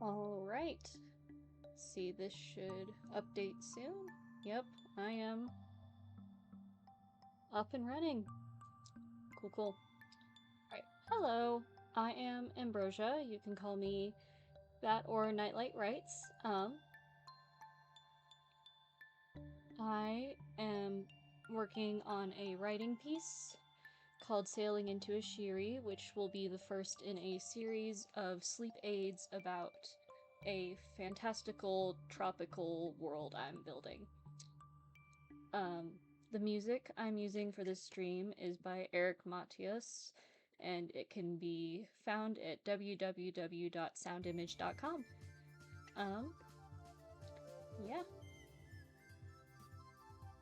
Alright. See, this should update soon. Yep, I am up and running. Cool. Alright, hello. I am Ambrosia. You can call me that or Nightlight Writes. I am working on a writing piece called Sailing into Ashiri, which will be the first in a series of sleep aids about a fantastical tropical world I'm building. The music I'm using for this stream is by Eric Matias, and it can be found at www.soundimage.com. Yeah.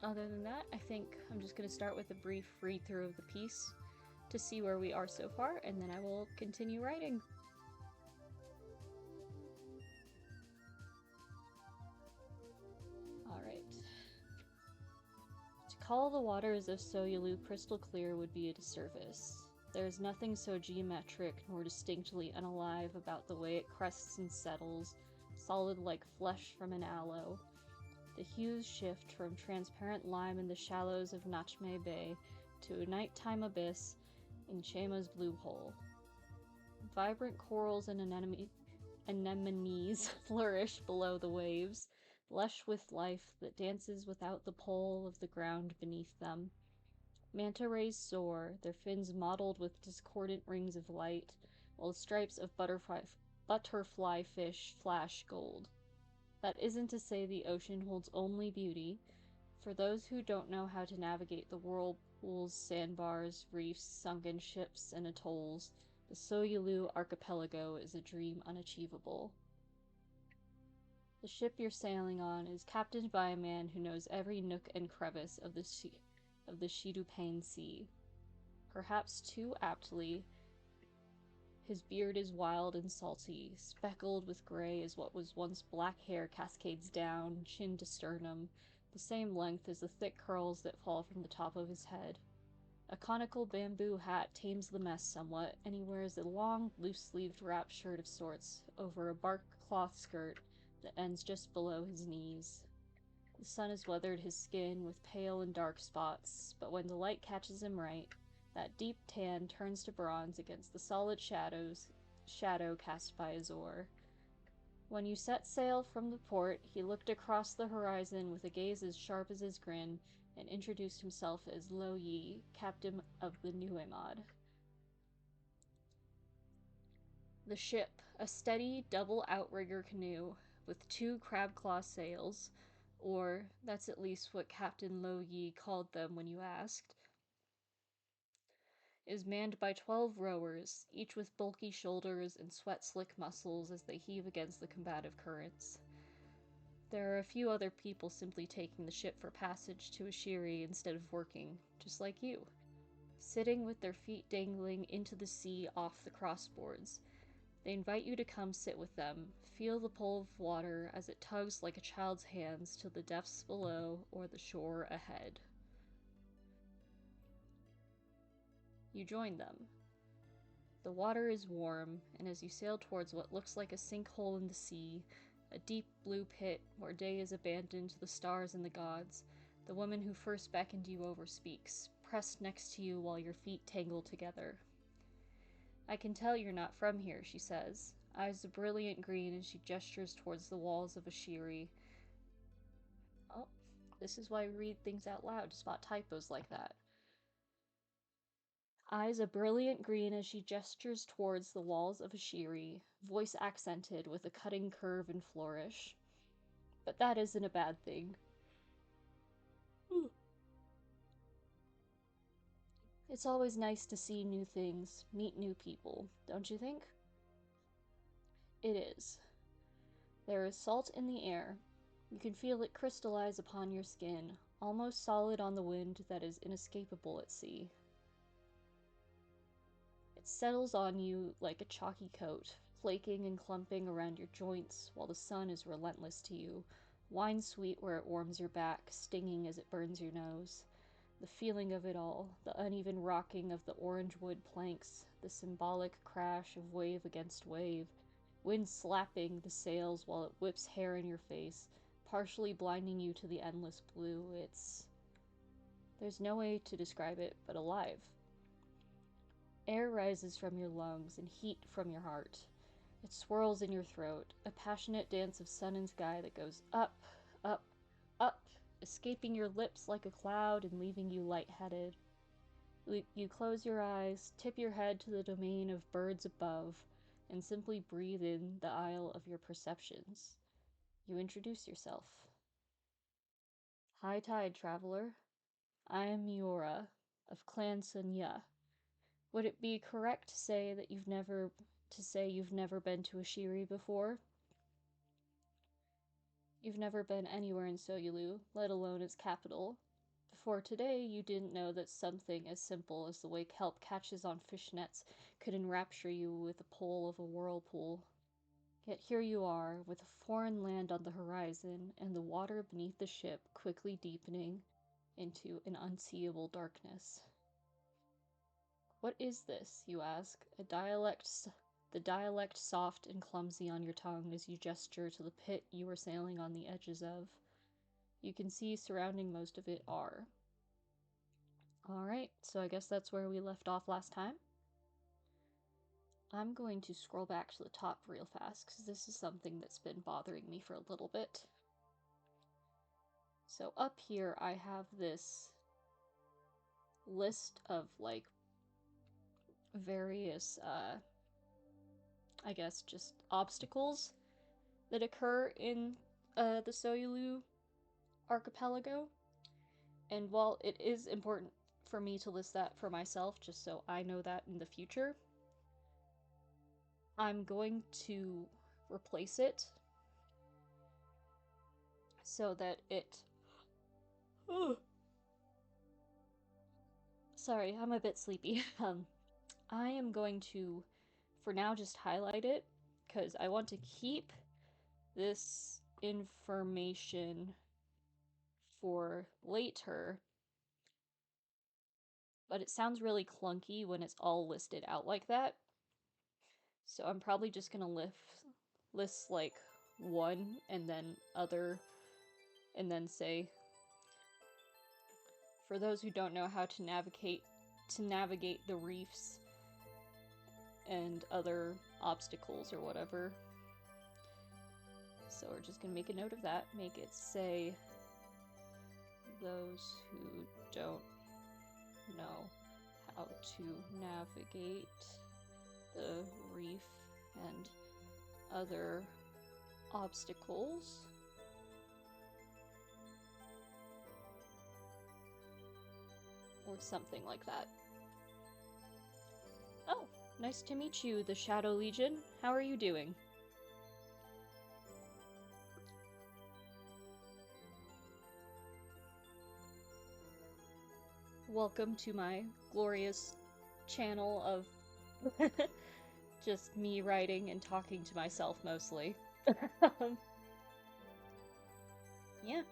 Other than that, I think I'm just going to start with a brief read through of the piece to see where we are so far, and then I will continue writing. Alright. To call the waters of Soyulu crystal clear would be a disservice. There is nothing so geometric nor distinctly unalive about the way it crests and settles, solid like flesh from an aloe. The hues shift from transparent lime in the shallows of Nachme Bay to a nighttime abyss in Chema's blue hole. Vibrant corals and anemones flourish below the waves, lush with life that dances without the pole of the ground beneath them. Manta rays soar, their fins mottled with discordant rings of light, while the stripes of butterfly fish flash gold. That isn't to say the ocean holds only beauty. For those who don't know how to navigate the whirlpools, sandbars, reefs, sunken ships, and atolls, the Soyulu archipelago is a dream unachievable. The ship you're sailing on is captained by a man who knows every nook and crevice of the Shidupane Sea. Perhaps too aptly, his beard is wild and salty, speckled with gray as what was once black hair cascades down, chin to sternum, the same length as the thick curls that fall from the top of his head. A conical bamboo hat tames the mess somewhat, and he wears a long, loose-sleeved wrap shirt of sorts over a bark cloth skirt that ends just below his knees. The sun has weathered his skin with pale and dark spots, but when the light catches him right, that deep tan turns to bronze against the solid shadow cast by his oar. When you set sail from the port, he looked across the horizon with a gaze as sharp as his grin, and introduced himself as Lo Yi, captain of the Nuemod. The ship, a steady double outrigger canoe with 2 crab-claw sails, or that's at least what Captain Lo Yi called them when you asked, is manned by 12 rowers, each with bulky shoulders and sweat-slick muscles as they heave against the combative currents. There are a few other people simply taking the ship for passage to Ashiri instead of working, just like you, sitting with their feet dangling into the sea off the crossboards. They invite you to come sit with them, feel the pull of water as it tugs like a child's hands to the depths below or the shore ahead. You join them. The water is warm, and as you sail towards what looks like a sinkhole in the sea, a deep blue pit where day is abandoned to the stars and the gods, the woman who first beckoned you over speaks, pressed next to you while your feet tangle together. I can tell you're not from here, she says, eyes a brilliant green as she gestures towards the walls of Ashiri. Oh, this is why we read things out loud, to spot typos like that. Eyes a brilliant green as she gestures towards the walls of Ashiri, voice accented with a cutting curve and flourish. But that isn't a bad thing. It's always nice to see new things, meet new people, don't you think? It is. There is salt in the air. You can feel it crystallize upon your skin, almost solid on the wind that is inescapable at sea. It settles on you like a chalky coat, flaking and clumping around your joints while the sun is relentless to you, wine sweet where it warms your back, stinging as it burns your nose. The feeling of it all, the uneven rocking of the orange wood planks, the symbolic crash of wave against wave, wind slapping the sails while it whips hair in your face, partially blinding you to the endless blue. There's no way to describe it but alive. Air rises from your lungs and heat from your heart. It swirls in your throat, a passionate dance of sun and sky that goes up, up, up, escaping your lips like a cloud and leaving you lightheaded. You close your eyes, tip your head to the domain of birds above, and simply breathe in the isle of your perceptions. You introduce yourself. High tide, traveler. I am Miura, of Clan Sunya. Would it be correct to say that you've never been to Ashiri before? You've never been anywhere in Soyulu, let alone its capital. Before today, you didn't know that something as simple as the way kelp catches on fish nets could enrapture you with the pull of a whirlpool. Yet here you are, with a foreign land on the horizon, and the water beneath the ship quickly deepening into an unseeable darkness. What is this, you ask, the dialect soft and clumsy on your tongue as you gesture to the pit you are sailing on the edges of. You can see surrounding most of it are. Alright, so I guess that's where we left off last time. I'm going to scroll back to the top real fast, because this is something that's been bothering me for a little bit. So up here I have this list of, like, various, I guess, just obstacles that occur in the Soyulu archipelago. And while it is important for me to list that for myself, just so I know that in the future, I'm going to replace it so that it... Sorry, I'm a bit sleepy. I am going to, for now, just highlight it, because I want to keep this information for later, but it sounds really clunky when it's all listed out like that. So I'm probably just gonna list like one and then other, and then say, for those who don't know how to navigate the reefs and other obstacles or whatever. So we're just gonna make a note of that. Make it say, those who don't know how to navigate the reef and other obstacles. Or something like that. Oh, nice to meet you, the Shadow Legion. How are you doing? Welcome to my glorious channel of just me writing and talking to myself mostly. Yeah.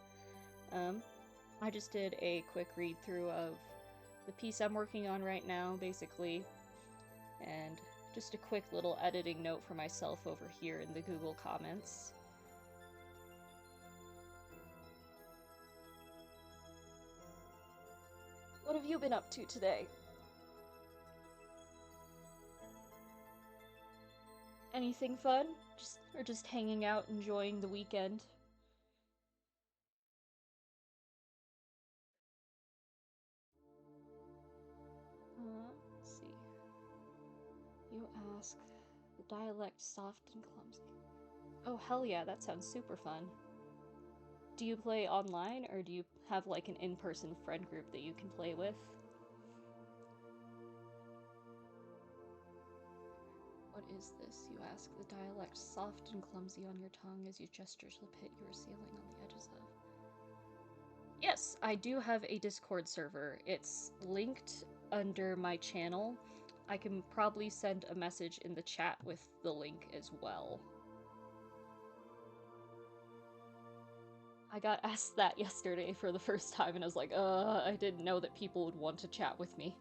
I just did a quick read through of the piece I'm working on right now, basically, and just a quick little editing note for myself over here in the Google comments. What have you been up to today? Anything fun? Just hanging out, enjoying the weekend? Let's see. You ask, the dialect soft and clumsy. Oh, hell yeah, that sounds super fun. Do you play online, or do you have like an in-person friend group that you can play with? What is this, you ask, the dialect soft and clumsy on your tongue as you gesture to the pit you are sailing on the edges of. Yes, I do have a Discord server. It's linked under my channel. I can probably send a message in the chat with the link as well. I got asked that yesterday for the first time, and I was like, I didn't know that people would want to chat with me.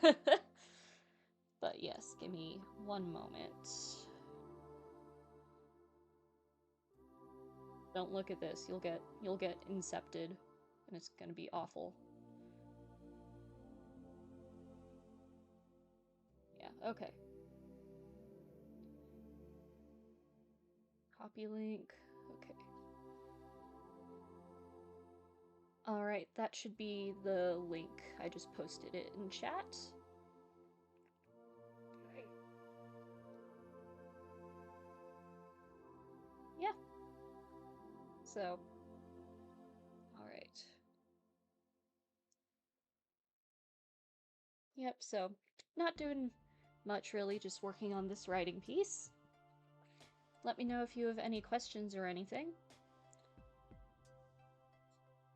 But yes, give me one moment. Don't look at this. You'll get incepted, and it's gonna be awful. Yeah, okay. Copy link. Okay. Alright, that should be the link. I just posted it in chat. Yeah. So, alright. Yep, so not doing much really, just working on this writing piece. Let me know if you have any questions or anything.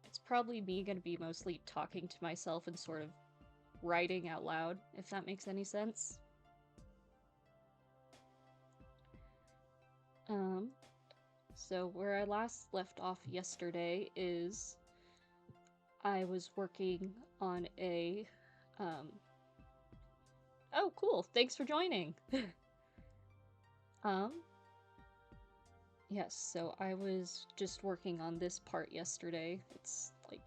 It's probably me gonna be mostly talking to myself and sort of writing out loud, if that makes any sense. So where I last left off yesterday is I was working on a, oh, cool, thanks for joining! Yes, so I was just working on this part yesterday. It's like...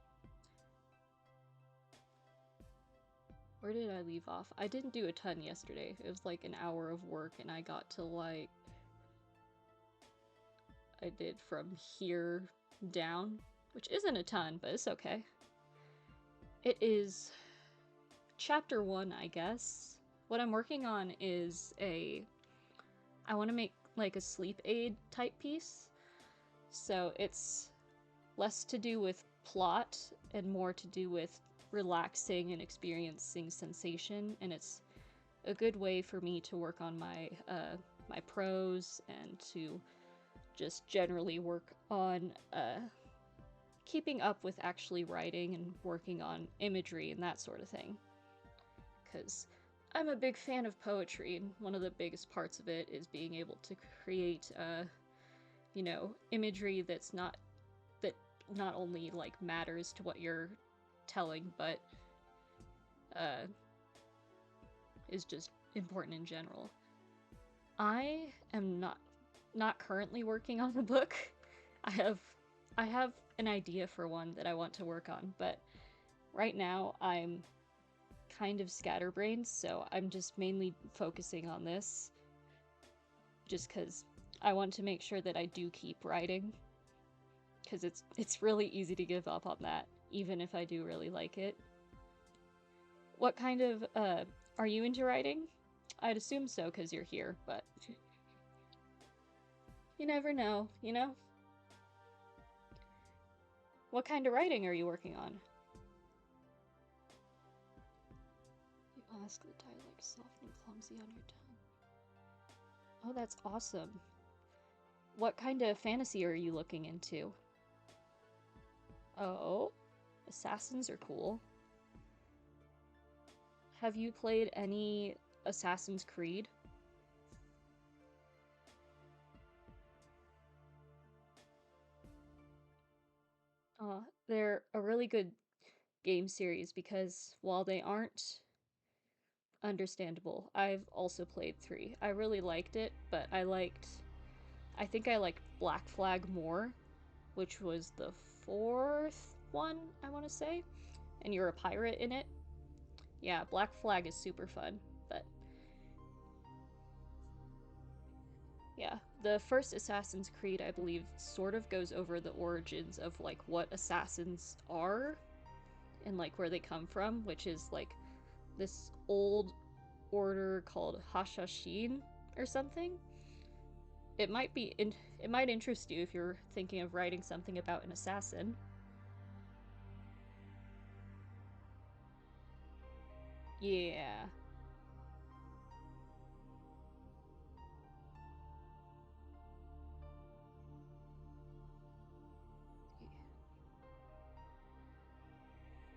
Where did I leave off? I didn't do a ton yesterday. It was like an hour of work and I got to like... I did from here down, which isn't a ton, but it's okay. It is chapter 1, I guess. What I'm working on is I want to make like a sleep aid type piece. So it's less to do with plot and more to do with relaxing and experiencing sensation, and it's a good way for me to work on my my prose and to just generally work on keeping up with actually writing and working on imagery and that sort of thing. Because I'm a big fan of poetry, and one of the biggest parts of it is being able to create, you know, imagery that's not only like matters to what you're telling, but is just important in general. I am not currently working on the book. I have an idea for one that I want to work on, but right now I'm kind of scatterbrained, so I'm just mainly focusing on this just because I want to make sure that I do keep writing, because it's really easy to give up on that, even if I do really like it. What kind of, are you into writing? I'd assume so, because you're here, but you never know, you know? What kind of writing are you working on? You ask the dialect soft and clumsy on your tongue. Oh, that's awesome. What kind of fantasy are you looking into? Oh, assassins are cool. Have you played any Assassin's Creed? They're a really good game series because while they aren't understandable, I've also played 3. I really liked it, but I think I liked Black Flag more, which was the 4th one, I want to say, and you're a pirate in it. Yeah, Black Flag is super fun, but yeah, the first Assassin's Creed, I believe, sort of goes over the origins of like what assassins are and like where they come from, which is like this old order called Hashashin or something. It might interest you if you're thinking of writing something about an assassin. Yeah.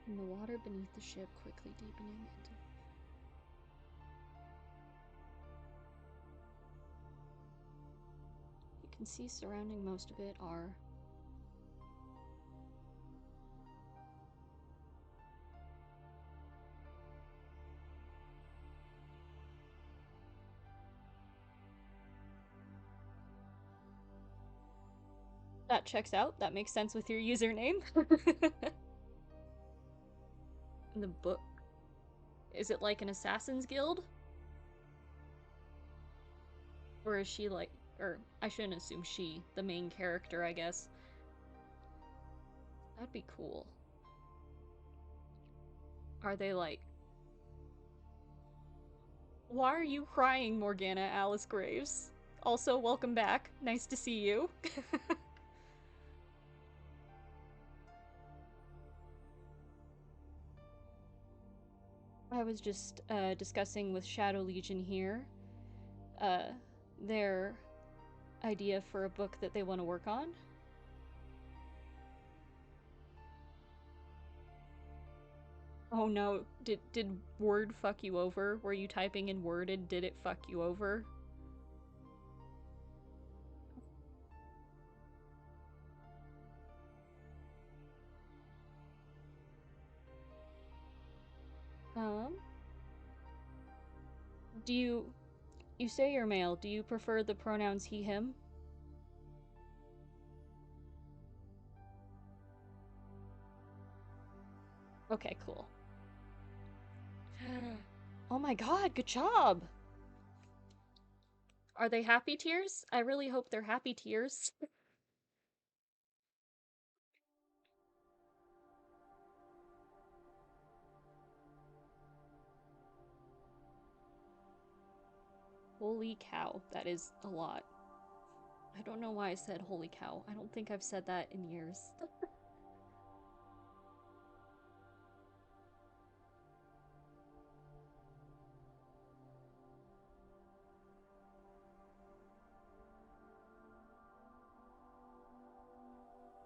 And the water beneath the ship quickly deepening into... You can see surrounding most of it are... That checks out. That makes sense with your username. In the book. Is it like an assassin's guild? Or is she like, or I shouldn't assume she, the main character, I guess. That'd be cool. Are they like... Why are you crying, Morgana Alice Graves? Also, welcome back. Nice to see you. I was just discussing with Shadow Legion here their idea for a book that they want to work on. Oh no, did Word fuck you over? Were you typing in Word and did it fuck you over? Um, do you say you're male, do you prefer the pronouns he, him? Okay, cool. Oh my god, good job! Are they happy tears? I really hope they're happy tears. Holy cow, that is a lot. I don't know why I said holy cow. I don't think I've said that in years.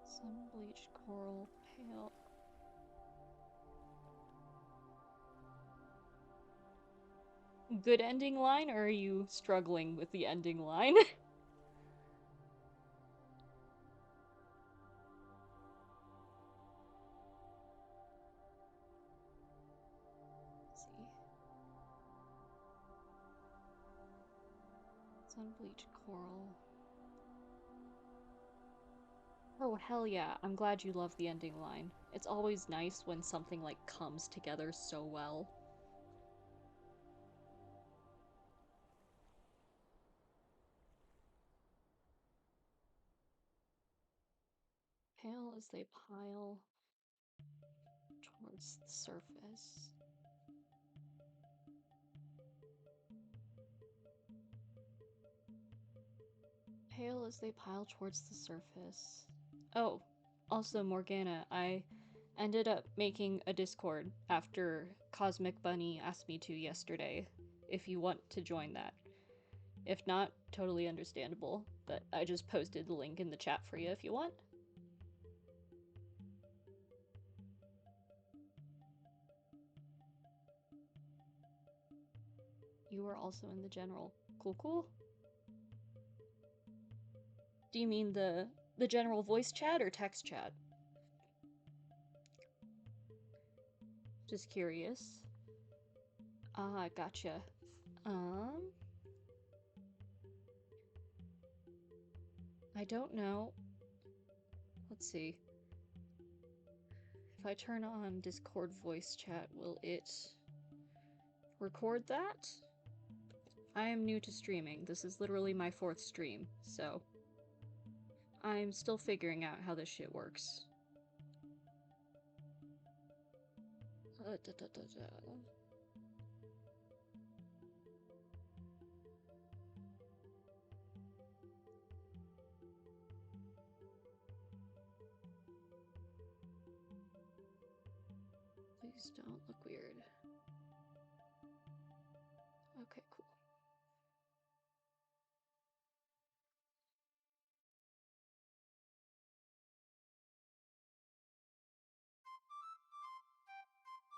Sun-bleached coral, pale. Good ending line, or are you struggling with the ending line? Let's see. Sun-bleached coral. Oh, hell yeah. I'm glad you love the ending line. It's always nice when something, like, comes together so well. Pale as they pile towards the surface. Pale as they pile towards the surface. Oh, also, Morgana, I ended up making a Discord after Cosmic Bunny asked me to yesterday, if you want to join that. If not, totally understandable, but I just posted the link in the chat for you if you want. You are also in the general. Cool, cool. Do you mean the general voice chat or text chat? Just curious. Ah, gotcha. I don't know. Let's see. If I turn on Discord voice chat, will it record that? I am new to streaming. This is literally my 4th stream, so I'm still figuring out how this shit works. Please don't look weird. Okay, cool.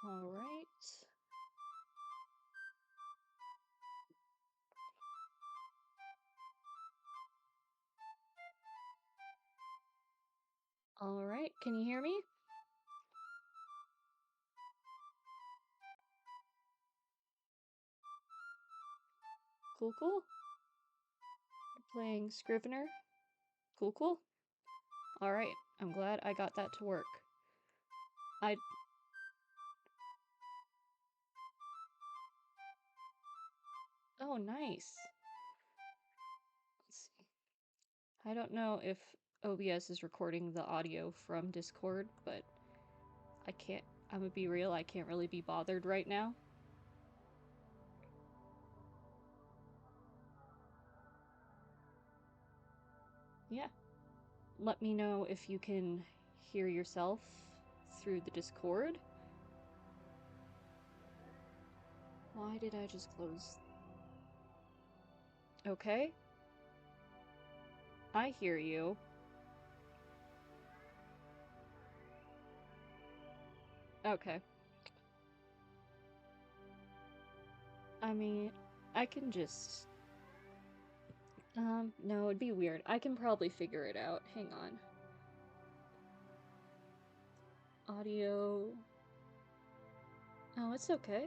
Alright. Alright, can you hear me? Cool, cool. We're playing Scrivener. Cool, cool. Alright, I'm glad I got that to work. Oh, nice. Let's see. I don't know if OBS is recording the audio from Discord, but I'm gonna be real, I can't really be bothered right now. Yeah. Let me know if you can hear yourself through the Discord. Why did I just close? Okay. I hear you. Okay. I mean, I can just... no, it'd be weird. I can probably figure it out. Hang on. Audio... Oh, it's okay.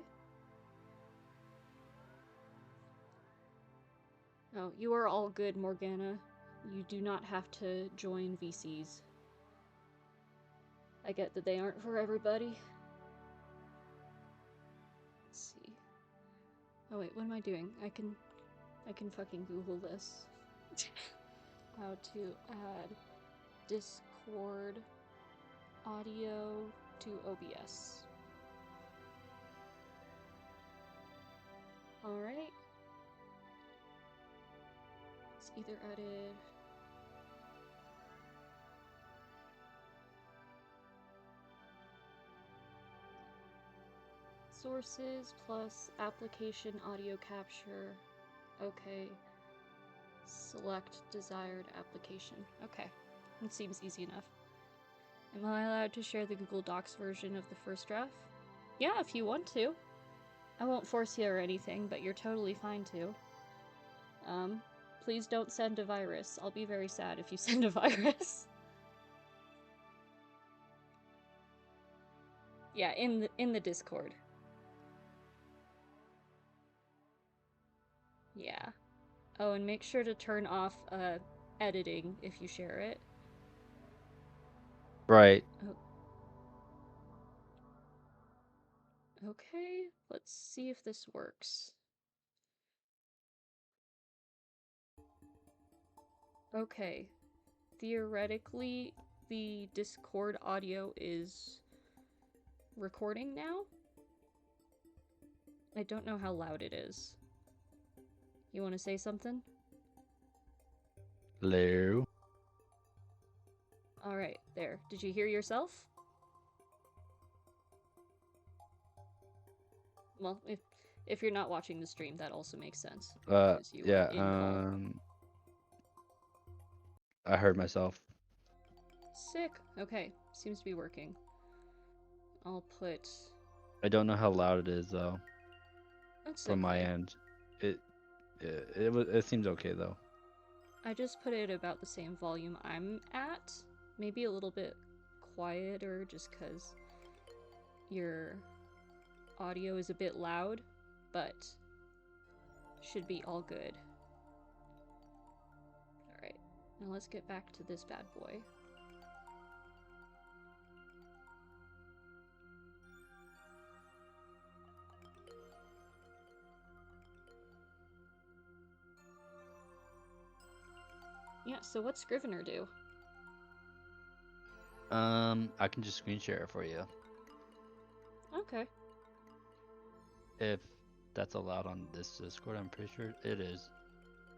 Oh, you are all good, Morgana. You do not have to join VCs. I get that they aren't for everybody. Let's see. Oh wait, what am I doing? I can fucking Google this. How to add Discord audio to OBS. Alright. It's either added... Sources plus application audio capture. Okay. Select desired application. Okay. It seems easy enough. Am I allowed to share the Google Docs version of the first draft? Yeah, if you want to. I won't force you or anything, but you're totally fine to. Please don't send a virus. I'll be very sad if you send a virus. Yeah, in the Discord. Yeah. Oh, and make sure to turn off editing if you share it. Right. Oh. Okay, let's see if this works. Okay. Theoretically, the Discord audio is recording now? I don't know how loud it is. You want to say something? Hello. Alright, there. Did you hear yourself? Well, if you're not watching the stream, that also makes sense. Because you were in call. I heard myself. Sick. Okay, seems to be working. I'll put... I don't know how loud it is though. That's from my okay. end. It seems okay though. I just put it about the same volume I'm at. Maybe a little bit quieter just because your audio is a bit loud, but should be all good. Alright, now let's get back to this bad boy. Yeah, so what's Scrivener do? I can just screen share it for you. Okay. If that's allowed on this Discord, I'm pretty sure it is.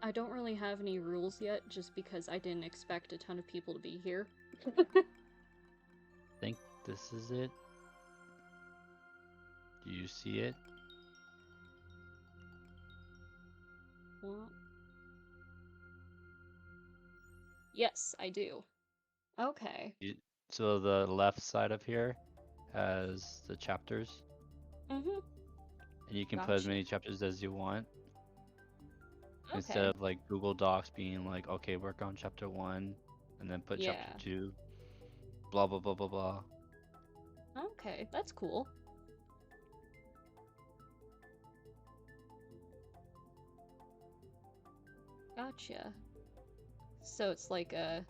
I don't really have any rules yet, just because I didn't expect a ton of people to be here. I think this is it. Do you see it? What? Yes, I do. Okay. So the left side of here has the chapters. Mm-hmm. And you can put as many chapters as you want. Okay. Instead of like Google Docs being like, okay, work on chapter 1 and then put chapter 2. Blah blah blah blah blah. Okay, that's cool. Gotcha. So it's like a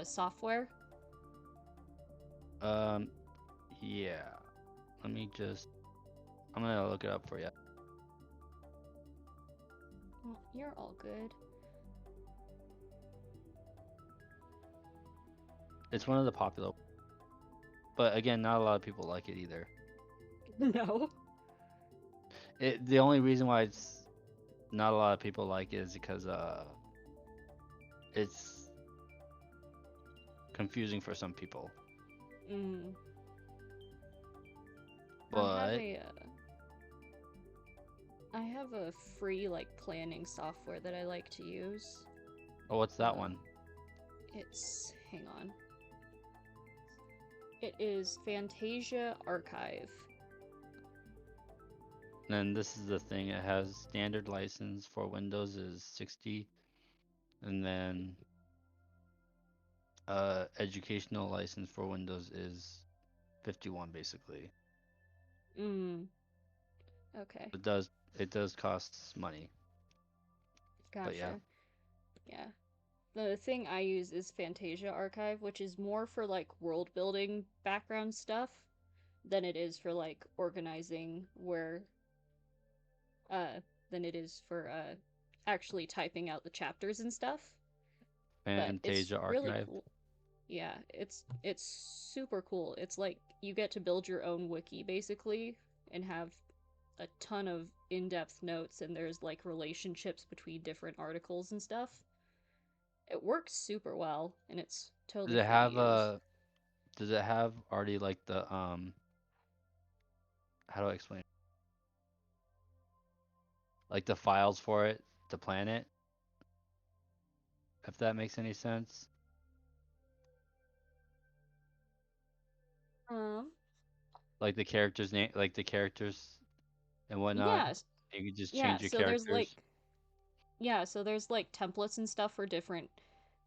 software? Yeah. Let me just. I'm gonna look it up for you. Well, you're all good. It's one of the popular. But again, not a lot of people like it either. No. The only reason why it's not a lot of people like it is because it's confusing for some people. Mm. But I have a free like planning software that I like to use. oh, what's that one? It's hang on. It is Fantasia Archive. And this is the thing. It has standard license for Windows is 60, and then educational license for Windows is 51 basically. Okay. It does cost money. Gotcha. But yeah. Yeah. The thing I use is Fantasia Archive, which is more for like world building background stuff than it is for like organizing than it is for actually typing out the chapters and stuff. But it's Fantasia really Archive. cool. Yeah, it's super cool. It's like you get to build your own wiki basically and have a ton of in-depth notes, and there's like relationships between different articles and stuff. It works super well, and it's Does totally it free to have use. does it have already like the how do I explain it? Like the files for it to plan it? If that makes any sense. Um, Like the characters name, like the characters and whatnot. yes, You could just yeah. change your characters. So there's like templates and stuff for different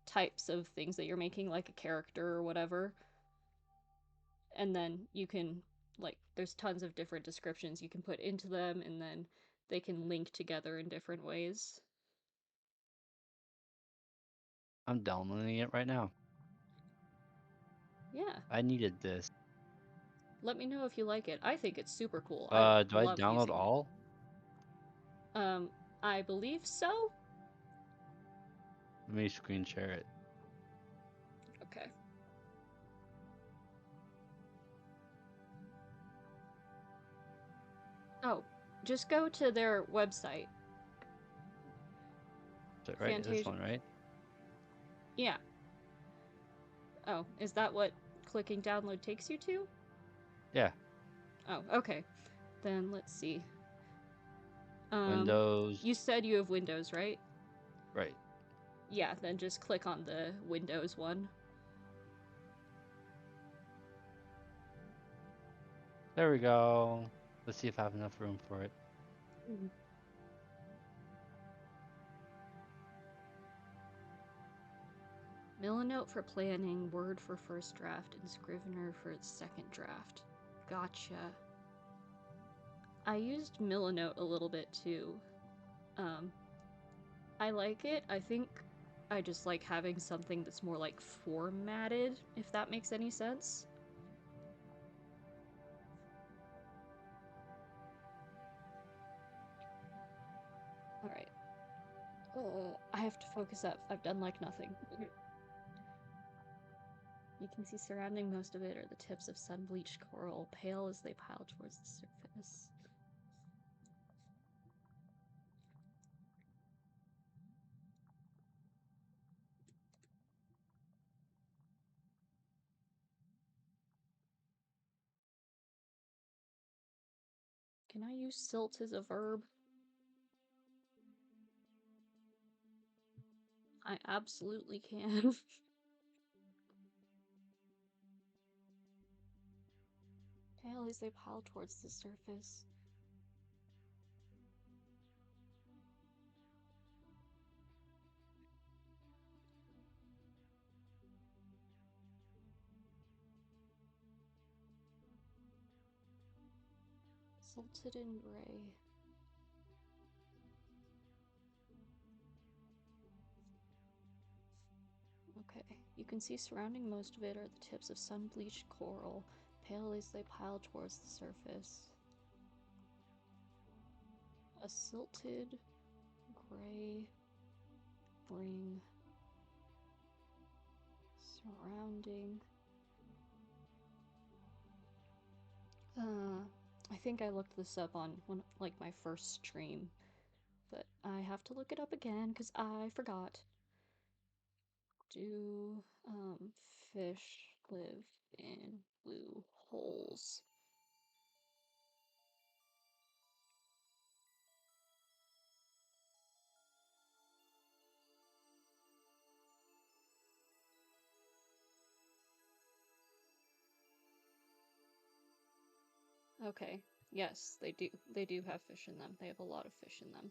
types of things that you're making, like a character or whatever. And then you can like there's tons of different descriptions you can put into them, and then they can link together in different ways. I'm downloading it right now. Yeah. I needed this. Let me know if you like it. I think it's super cool. I Do I love download using it. all? I believe so. Let me screen share it. Okay. Oh, just go to their website. Is it right? This one, right? Yeah. Oh, is that what clicking download takes you to? Yeah. Oh, okay. Then let's see. Windows. You said you have Windows, right? Right. Yeah, then just click on the Windows one. There we go. Let's see if I have enough room for it. Millinote for planning, Word for first draft, and Scrivener for second draft. Gotcha. I used Millinote a little bit too. I like it. I think I just like having something that's more like formatted, if that makes any sense. Alright. I have to focus up. I've done like nothing. You can see surrounding most of it are the tips of sun-bleached coral, pale as they pile towards the surface. Can I use silt as a verb? I absolutely can. Pale as they pile towards the surface. Salted and gray. Okay, you can see surrounding most of it are the tips of sun-bleached coral, pale as they pile towards the surface. A silted gray ring surrounding. I think I looked this up on like my first stream, but I have to look it up again because I forgot. Do fish live in blue holes? Okay, yes, they do. They do have fish in them. They have a lot of fish in them.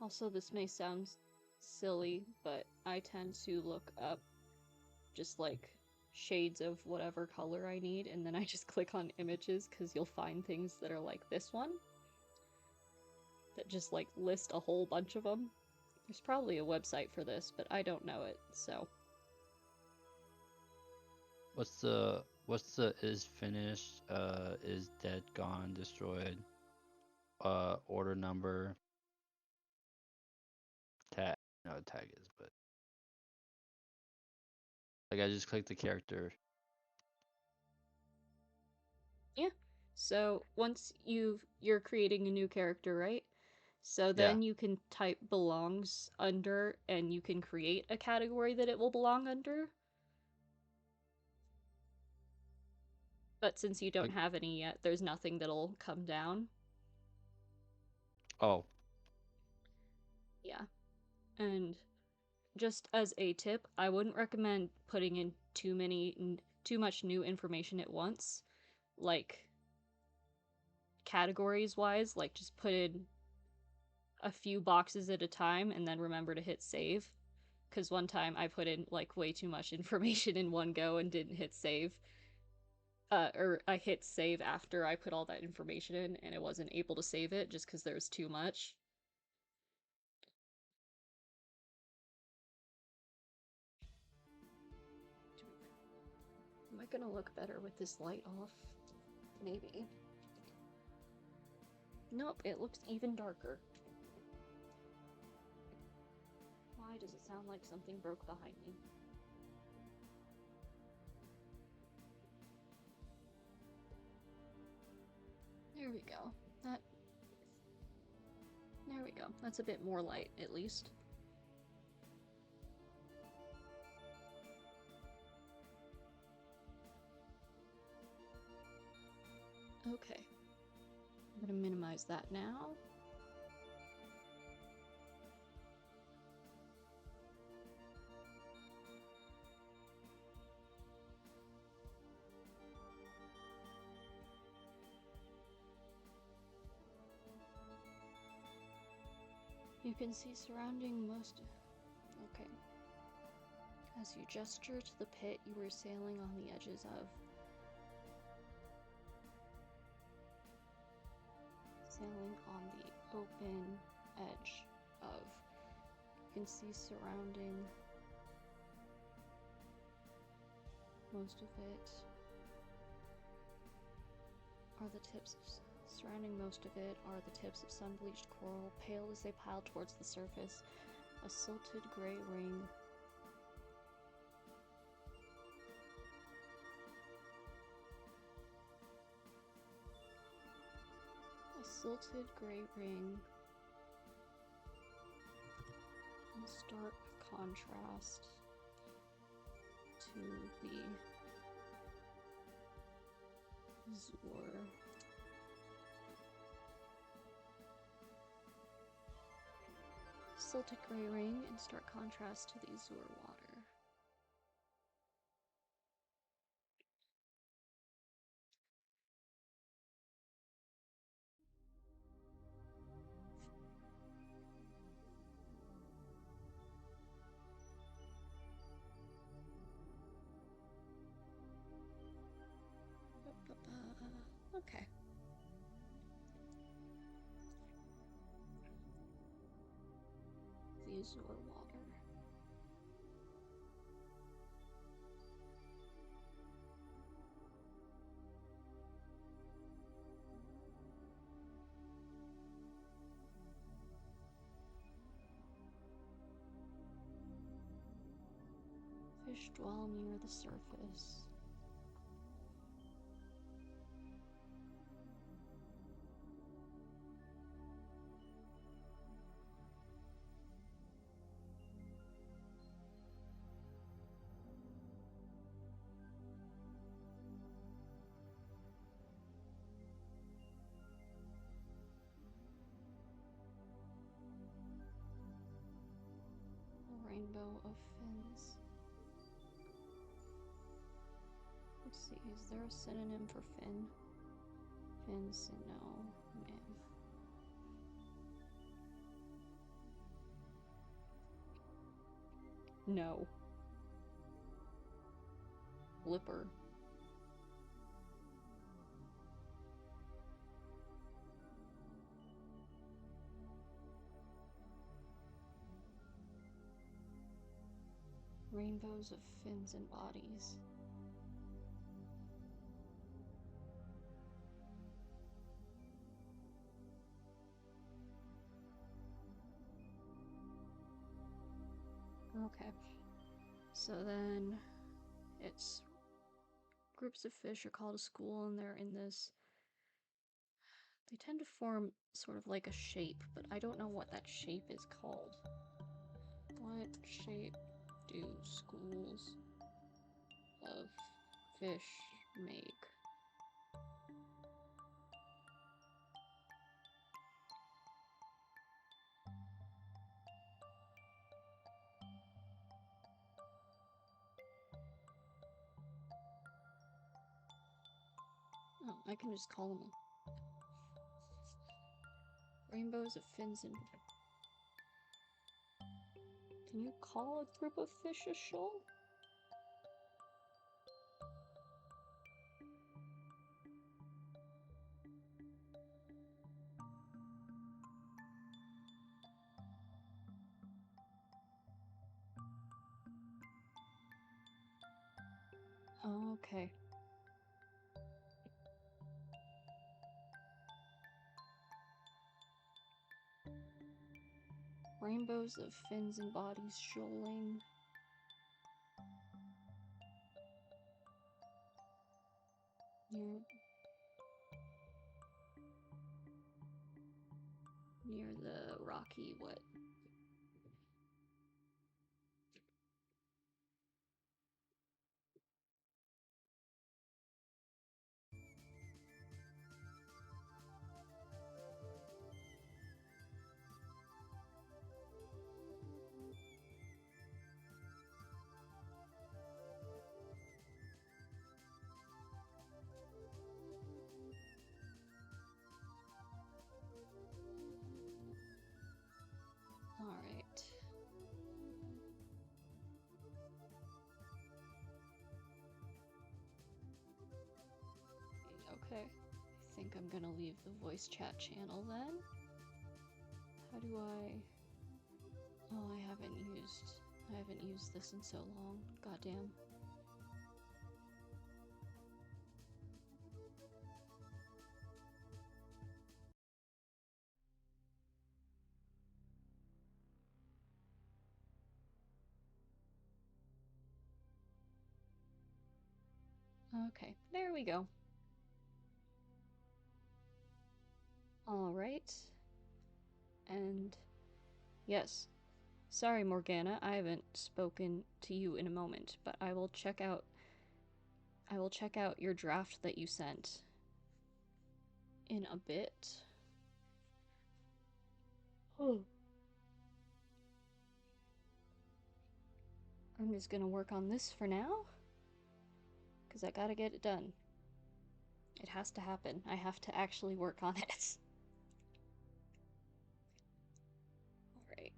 Also, this may sound silly, but I tend to look up just like shades of whatever color I need, and then I just click on images because you'll find things that are like this one that just like list a whole bunch of them. There's probably a website for this, but I don't know it, so. What's the is finished, is dead, gone, destroyed, order number, tag? No, tag is, but like I just clicked the character. Yeah. So once you're creating a new character, right? So Yeah. then you can type belongs under and you can create a category that it will belong under. But since you don't Like, have any yet, there's nothing that'll come down. oh, Yeah. And just as a tip, I wouldn't recommend putting in too much new information at once. Like categories wise, like just put in a few boxes at a time and then remember to hit save. Because one time I put in like way too much information in one go and didn't hit save. Or I hit save after I put all that information in and I wasn't able to save it just because there was too much. Am I gonna look better with this light off? Maybe. Nope, it looks even darker. Why does it sound like something broke behind me? There we go. There we go. That's a bit more light, at least. Okay. I'm gonna minimize that now. You can see surrounding most... Okay. As you gesture to the pit you were sailing on the edges of. Sailing on the open edge of. You can see surrounding most of it are the tips of... Surrounding most of it are the tips of sun-bleached coral, pale as they pile towards the surface. A silted gray ring. A silted gray ring. In stark contrast to the azure. Silted gray ring in stark contrast to the azure water. Okay. The Azure water. Fish dwell near the surface. A rainbow of fins. Let's see, is there a synonym for fin? Fins, no, man. No. Lipper. Rainbows of fins and bodies. Okay. So then it's groups of fish are called a school and they're in this. They tend to form sort of like a shape, but I don't know what that shape is called. What shape do schools of fish make? Oh, I can just call them rainbows of fins and... Can you call a group of fish a shoal? Oh, okay. Rainbows of fins and bodies shoaling. Near the rocky what? Alright. Okay. I think I'm gonna leave the voice chat channel then. How do I... Oh, I haven't used this in so long. Goddamn. Okay, there we go. Alright. And yes. Sorry, Morgana, I haven't spoken to you in a moment, but I will check out your draft that you sent in a bit. Oh. I'm just gonna work on this for now, because I gotta get it done. It has to happen. I have to actually work on it. Alright.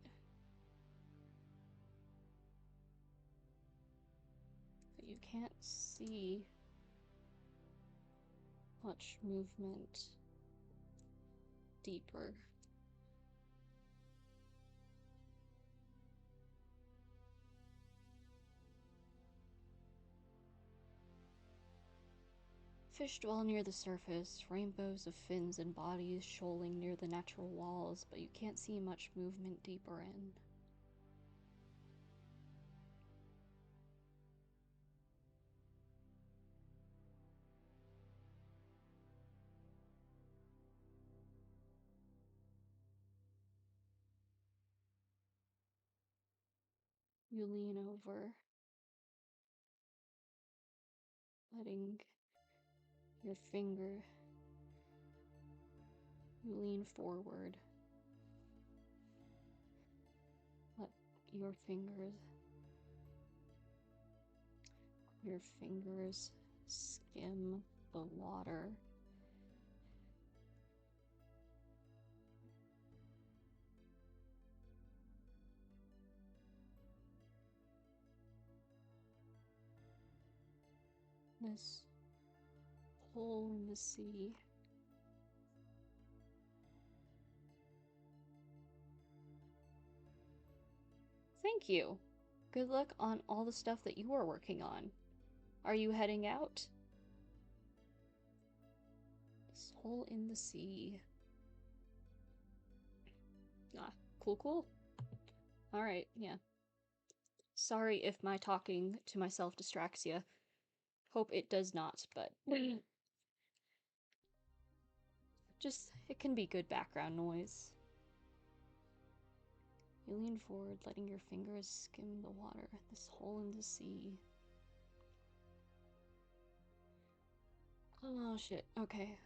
But you can't see... much movement deeper. Fish dwell near the surface, rainbows of fins and bodies shoaling near the natural walls, but you can't see much movement deeper in. You lean over, letting your finger. You lean forward. Let your fingers skim the water. This hole in the sea. Thank you. Good luck on all the stuff that you are working on. Are you heading out? This hole in the sea. Ah, cool. Alright, yeah. Sorry if my talking to myself distracts you. Hope it does not, but... just, it can be good background noise. You lean forward, letting your fingers skim the water. This hole in the sea. Oh shit, okay.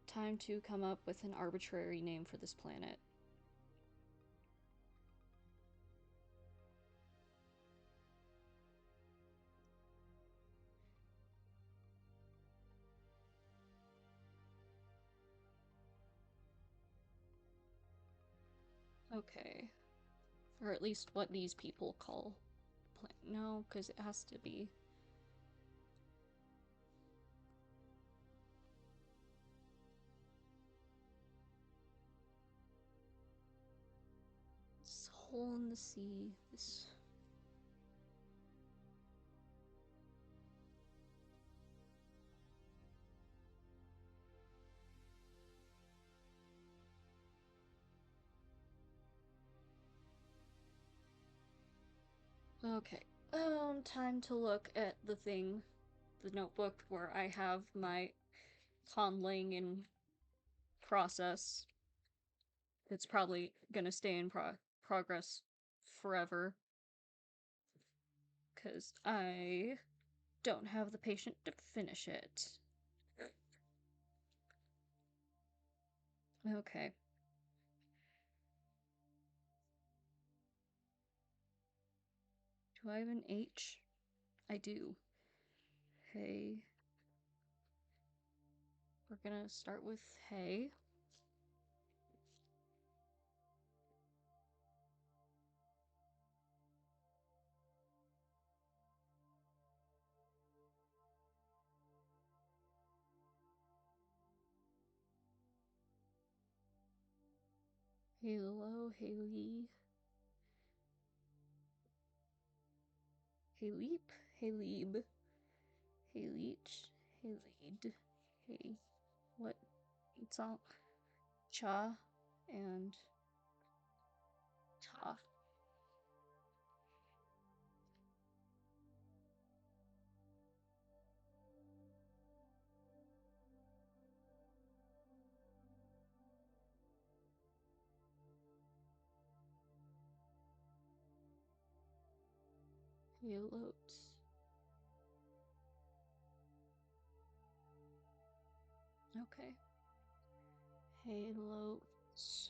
Time to come up with an arbitrary name for this planet. Okay. Or at least what these people call planet. No, because it has to be. This hole in the sea. This. Okay. Time to look at the thing, the notebook where I have my conlang in process. It's probably gonna stay in progress forever. Because I don't have the patience to finish it. Okay. Do I have an H? I do. Hey. We're gonna start with hey. Halo, Haley. Hayleep, Hayleeb. Hayleech, Hayleed. Hey. What? It's all cha and ta. Halotes. Okay. Halotes.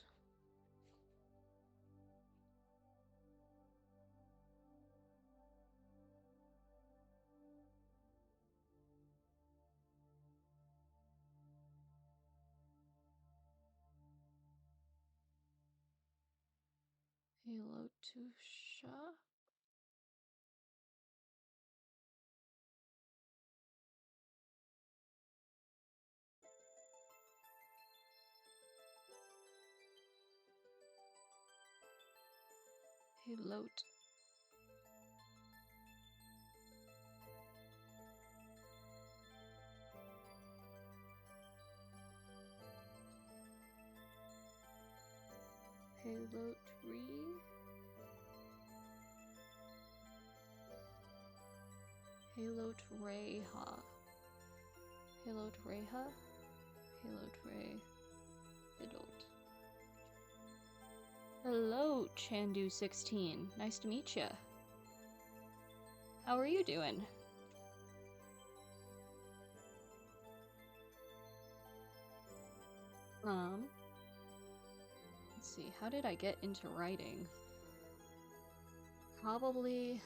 Halotusha. Hello. Hello tree. Hello Treha. Hello Treha. Hello Trey. Adult. Hello Chandu16. Nice to meet ya. How are you doing? Let's see, how did I get into writing? Probably,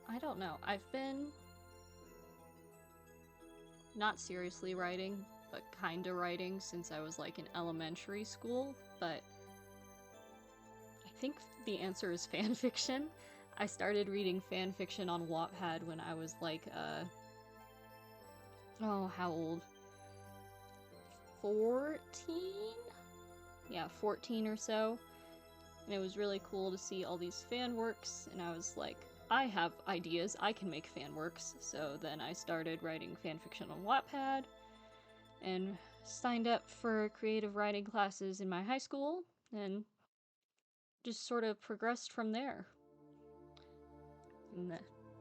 I don't know. I've been not seriously writing, but kinda writing since I was like in elementary school, but I think the answer is fanfiction. I started reading fanfiction on Wattpad when I was like, oh, how old? 14? Yeah, 14 or so. And it was really cool to see all these fan works, and I was like, I have ideas, I can make fan works. So then I started writing fanfiction on Wattpad, and signed up for creative writing classes in my high school, and just sort of progressed from there. And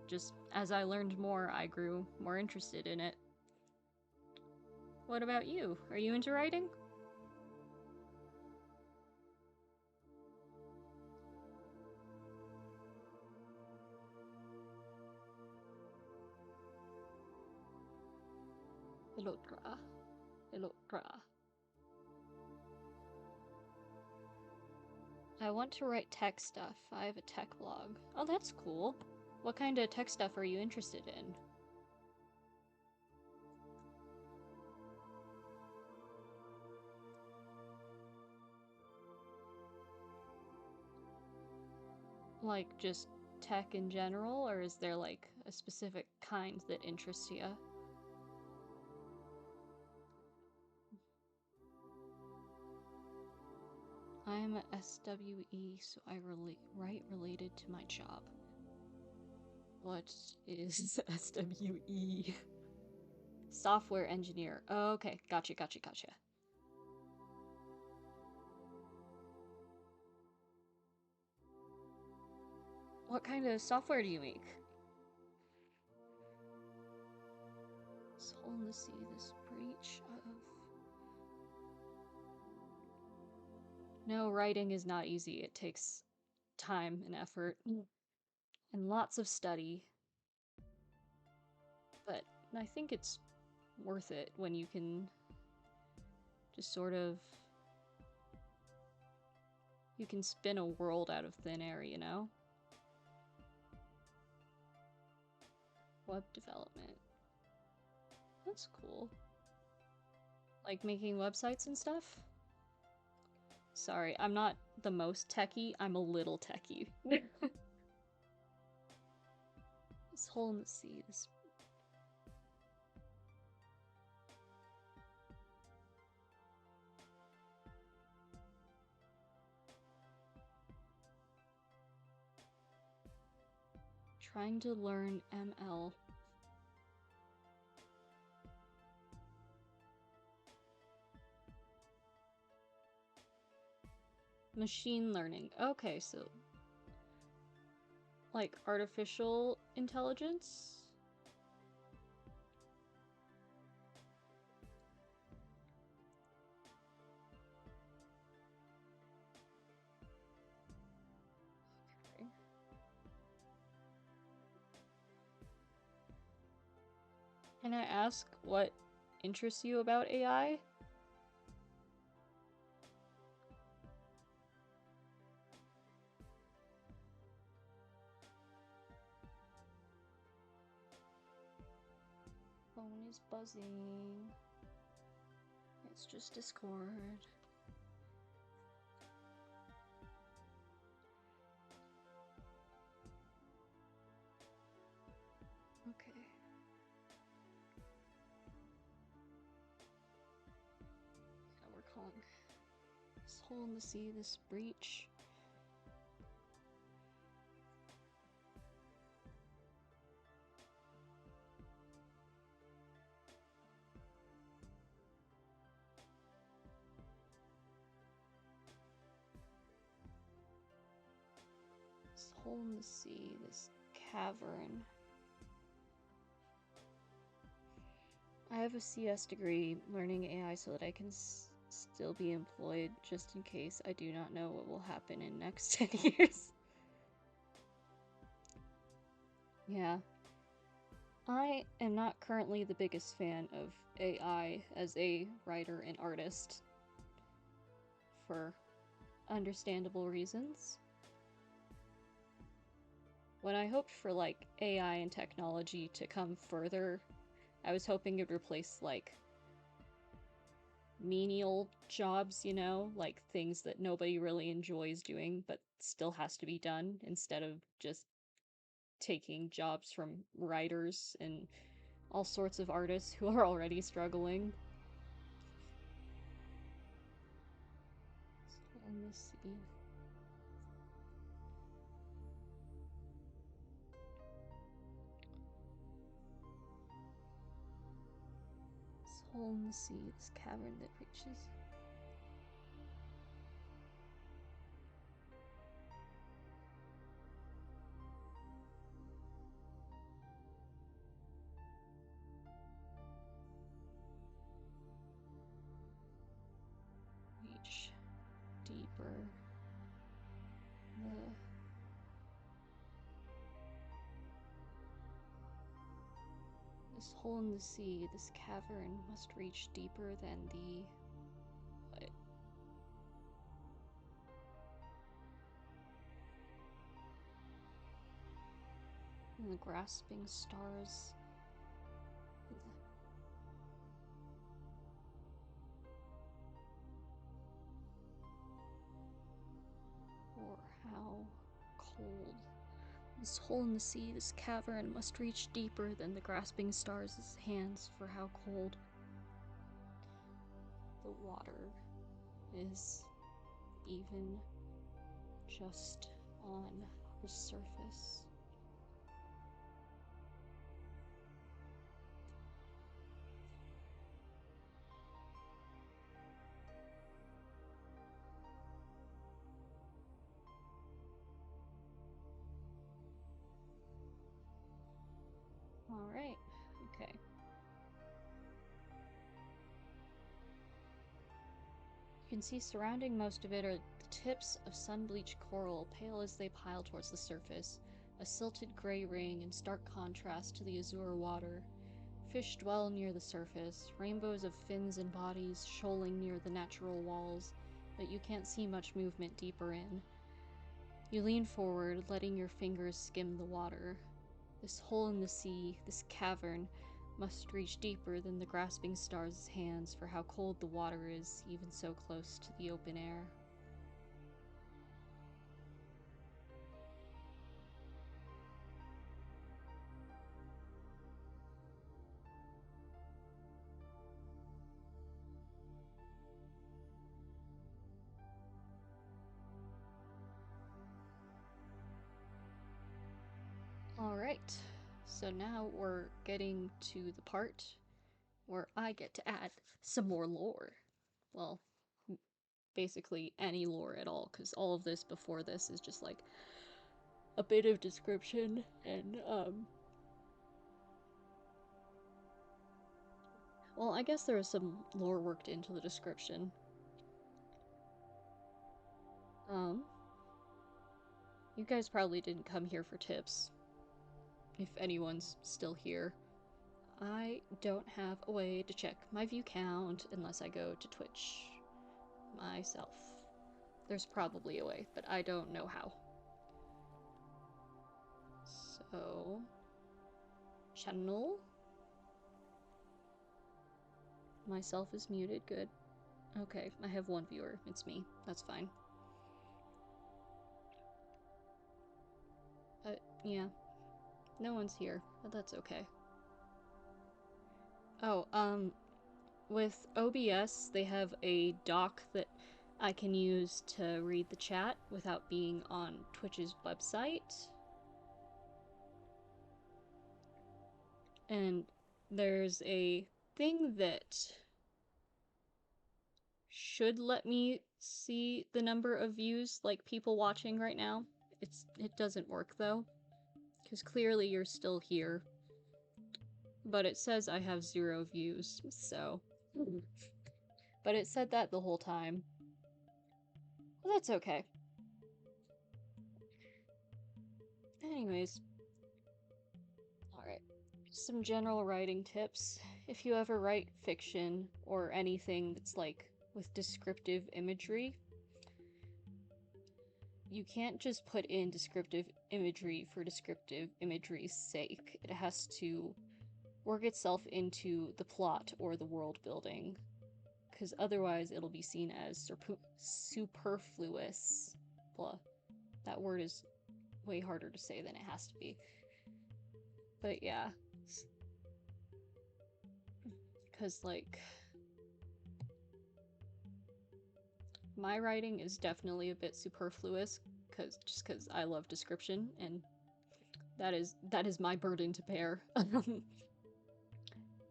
just as I learned more, I grew more interested in it. What about you? Are you into writing? Elotra. Elotra. I want to write tech stuff. I have a tech blog. Oh, that's cool. What kind of tech stuff are you interested in? Like, just tech in general, or is there, like, a specific kind that interests you? I'm a SWE, so I write related to my job. What is SWE? Software engineer. Oh, okay, gotcha. What kind of software do you make? Soul in the sea, this breach of... No, writing is not easy. It takes time and effort, and lots of study. But I think it's worth it when you can just sort of... You can spin a world out of thin air, you know? Web development. That's cool. Like making websites and stuff? Sorry, I'm not the most techie, I'm a little techie. This hole in the sea, this... Trying to learn ML. Machine learning. Okay, so... like artificial intelligence? Okay. Can I ask what interests you about AI? Phone is buzzing. It's just Discord. Okay. Yeah, we're calling this hole in the sea, this breach. hole in the sea, this cavern. I have a CS degree learning AI so that I can still be employed just in case I do not know what will happen in next 10 years. Yeah. I am not currently the biggest fan of AI as a writer and artist. For understandable reasons. When I hoped for, like, AI and technology to come further, I was hoping it would replace, like, menial jobs, you know? Like, things that nobody really enjoys doing, but still has to be done, instead of just taking jobs from writers and all sorts of artists who are already struggling. So, let me see. This hole in the sea, this cavern that reaches. Reach deeper. This hole in the sea, this cavern must reach deeper than the... what? And the grasping stars. Or how cold. This hole in the sea, this cavern must reach deeper than the grasping stars' hands for how cold the water is, even just on the surface. Alright, okay. You can see surrounding most of it are the tips of sun-bleached coral, pale as they pile towards the surface, a silted gray ring in stark contrast to the azure water. Fish dwell near the surface, rainbows of fins and bodies shoaling near the natural walls, but you can't see much movement deeper in. You lean forward, letting your fingers skim the water. This hole in the sea, this cavern, must reach deeper than the grasping stars' hands for how cold the water is, even so close to the open air. Alright, so now we're getting to the part where I get to add some more lore. Well, basically any lore at all, because all of this before this is just like a bit of description and, well, I guess there was some lore worked into the description. You guys probably didn't come here for tips, if anyone's still here. I don't have a way to check my view count unless I go to Twitch myself. There's probably a way, but I don't know how. So... channel? Myself is muted, good. Okay, I have one viewer, it's me, that's fine. Yeah. No one's here, but that's okay. Oh, with OBS, they have a doc that I can use to read the chat without being on Twitch's website. And there's a thing that should let me see the number of views, like people watching right now. it doesn't work though, because clearly you're still here. But it says I have 0 views, so. But it said that the whole time. Well, that's okay. Anyways. Alright. Some general writing tips. If you ever write fiction or anything that's like with descriptive imagery, you can't just put in descriptive imagery for descriptive imagery's sake. It has to work itself into the plot or the world building, because otherwise it'll be seen as superfluous. Blah. That word is way harder to say than it has to be. But yeah. Because, like, my writing is definitely a bit superfluous, just because I love description, and that is my burden to bear.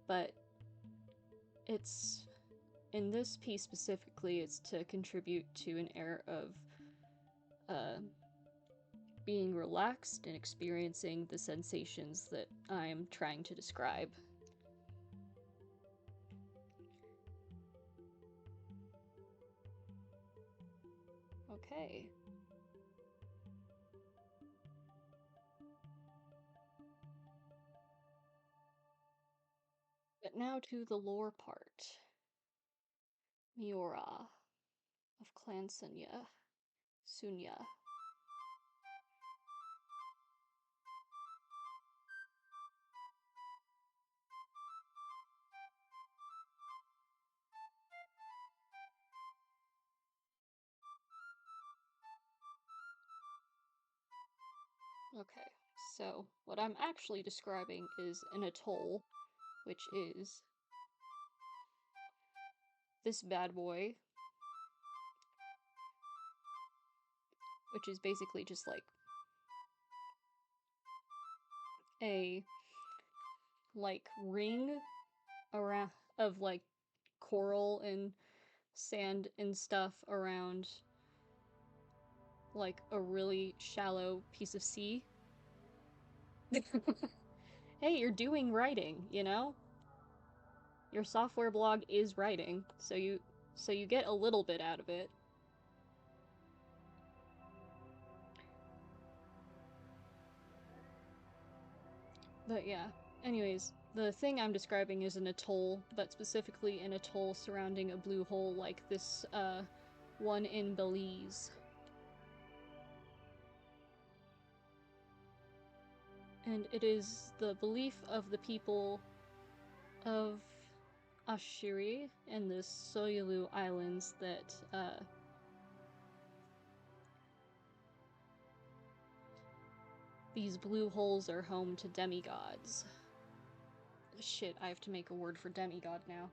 But it's, in this piece specifically, it's to contribute to an air of being relaxed and experiencing the sensations that I'm trying to describe. Okay. But now to the lore part. Miura of Clan Sunya. Okay, so what I'm actually describing is an atoll, which is this bad boy, which is basically just like a ring around of like coral and sand and stuff around like a really shallow piece of sea. Hey, you're doing writing, you know? Your software blog is writing, so you get a little bit out of it. But yeah, anyways, the thing I'm describing is an atoll, but specifically an atoll surrounding a blue hole like this one in Belize. And it is the belief of the people of Ashiri and the Soyulu Islands that these blue holes are home to demigods. Shit, I have to make a word for demigod now.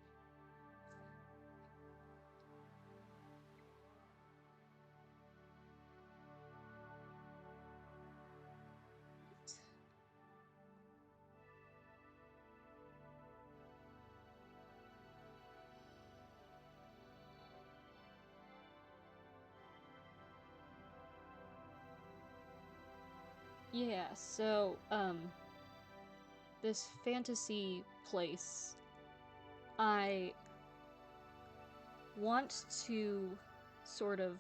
Yeah, so, this fantasy place, I want to sort of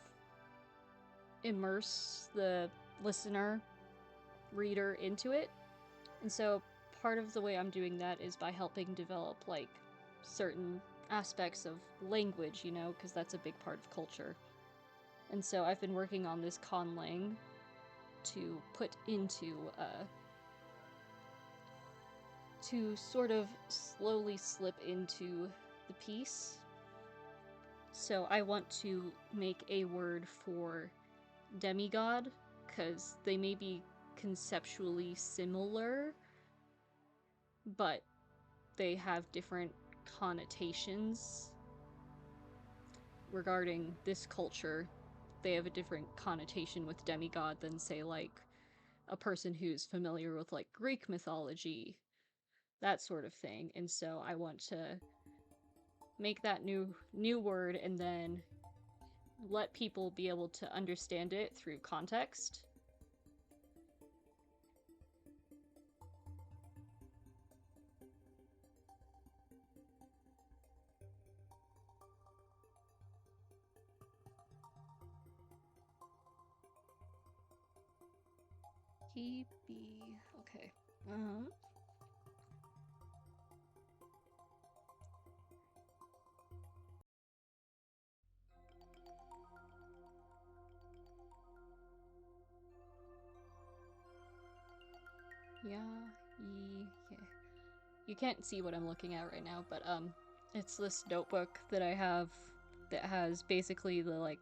immerse the listener, reader into it. And so part of the way I'm doing that is by helping develop, like, certain aspects of language, you know, because that's a big part of culture. And so I've been working on this conlang to put into, to sort of slowly slip into the piece. So I want to make a word for demigod, because they may be conceptually similar, but they have different connotations regarding this culture. They have a different connotation with demigod than, say, like, a person who's familiar with, like, Greek mythology, that sort of thing. And so I want to make that new word and then let people be able to understand it through context. TB. Okay. Yeah. You can't see what I'm looking at right now, but it's this notebook that I have that has basically the like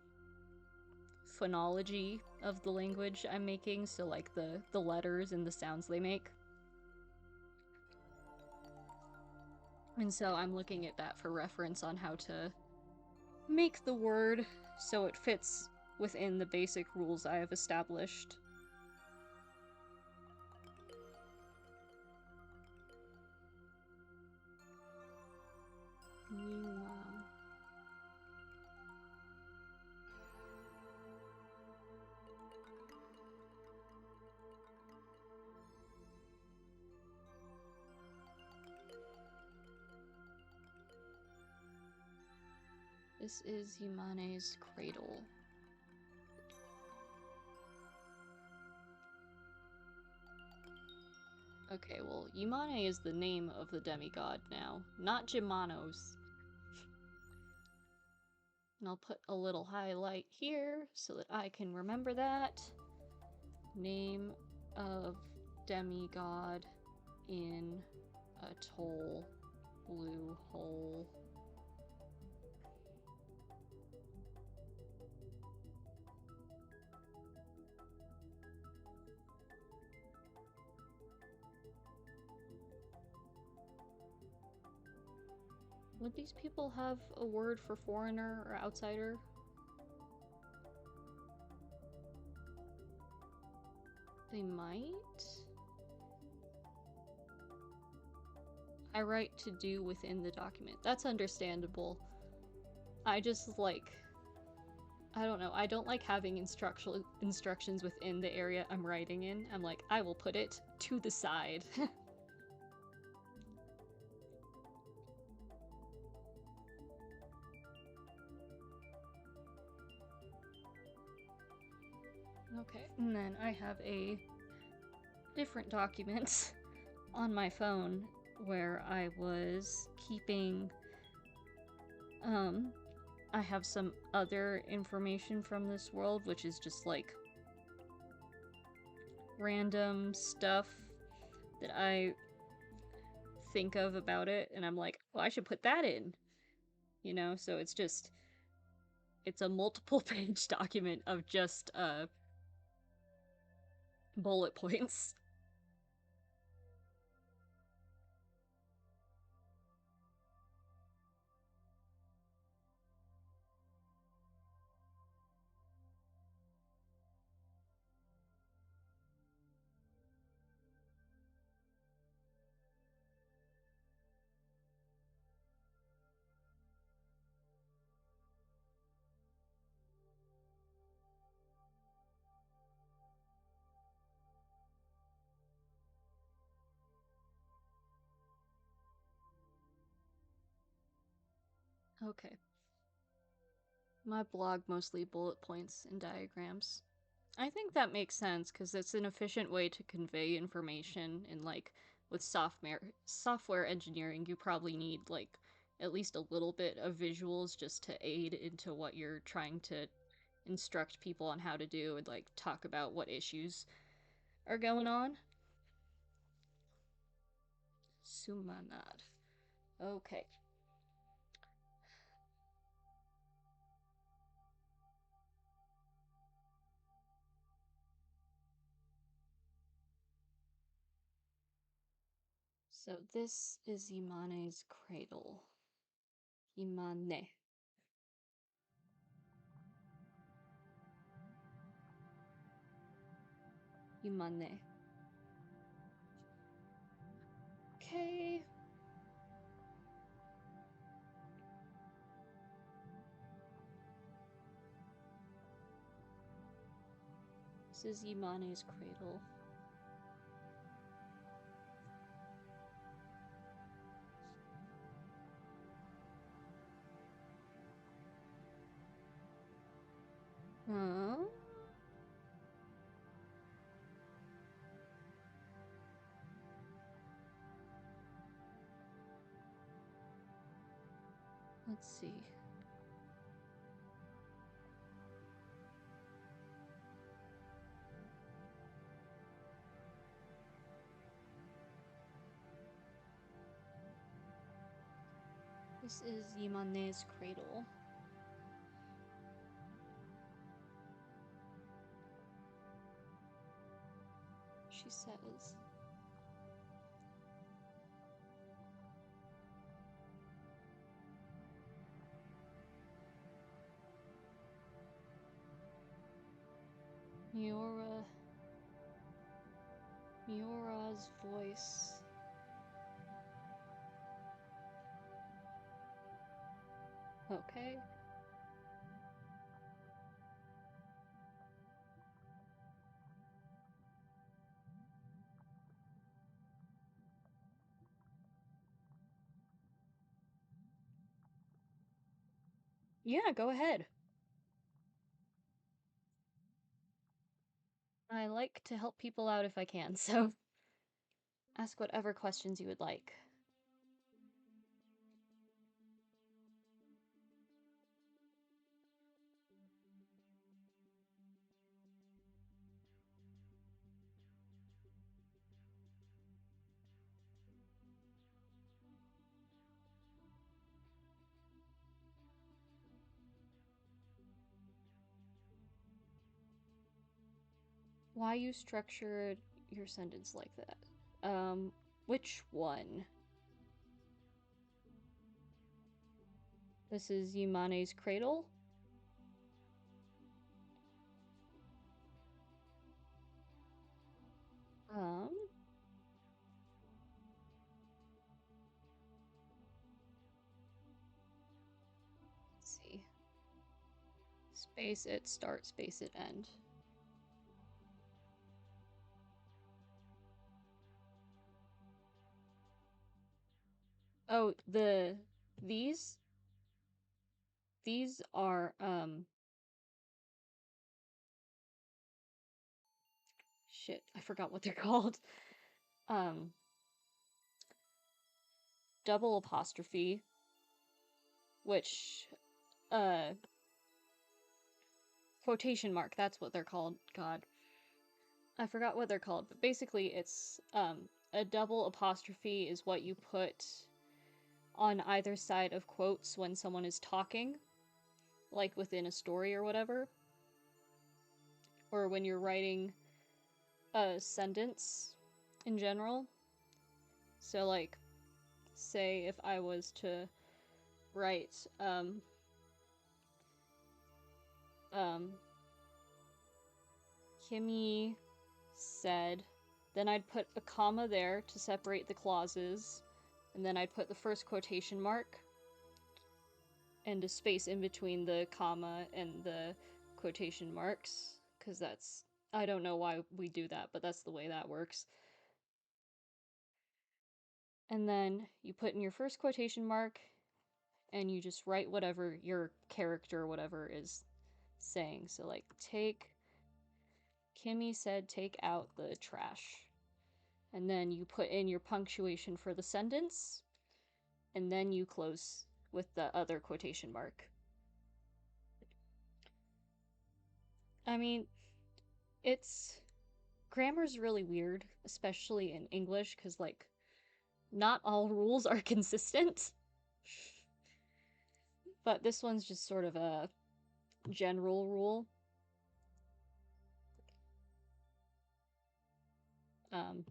phonology of the language I'm making, so like the letters and the sounds they make. And so I'm looking at that for reference on how to make the word so it fits within the basic rules I have established. This is Yumane's cradle. Okay, well, Yumane is the name of the demigod now, not Jimanos. And I'll put a little highlight here so that I can remember that. Name of demigod in atoll blue hole. Would these people have a word for foreigner or outsider? They might? I write to do within the document. That's understandable. I just like... I don't know, I don't like having instructions within the area I'm writing in. I'm like, I will put it to the side. Okay, and then I have a different document on my phone where I was keeping, I have some other information from this world, which is just like random stuff that I think of about it, and I'm like, well, I should put that in, you know? So it's just, it's a multiple page document of just, bullet points. Okay. My blog mostly bullet points and diagrams. I think that makes sense because it's an efficient way to convey information, and like with software engineering, you probably need like at least a little bit of visuals just to aid into what you're trying to instruct people on how to do and like talk about what issues are going on. Sumanad. Okay. So this is Imane's cradle. Imane. Imane. Okay. This is Imane's cradle. Huh? Let's see. This is Yimane's cradle. She says, Miora's voice. Okay. Yeah, go ahead. I like to help people out if I can, so ask whatever questions you would like. Why you structured your sentence like that? Which one? This is Yimane's cradle? Let's see. Space it, start, space it, end. Oh, these are, shit, I forgot what they're called. Double apostrophe, which, quotation mark, that's what they're called. God. I forgot what they're called, but basically it's, a double apostrophe is what you put on either side of quotes when someone is talking, like within a story or whatever. Or when you're writing a sentence in general. So, like, say if I was to write, Kimmy said, then I'd put a comma there to separate the clauses, and then I'd put the first quotation mark, and a space in between the comma and the quotation marks, because that's, I don't know why we do that, but that's the way that works. And then you put in your first quotation mark, and you just write whatever your character or whatever is saying. So, like, Kimmy said take out the trash. And then you put in your punctuation for the sentence, and then you close with the other quotation mark. I mean, grammar's really weird, especially in English, because, like, not all rules are consistent. But this one's just sort of a general rule. Let's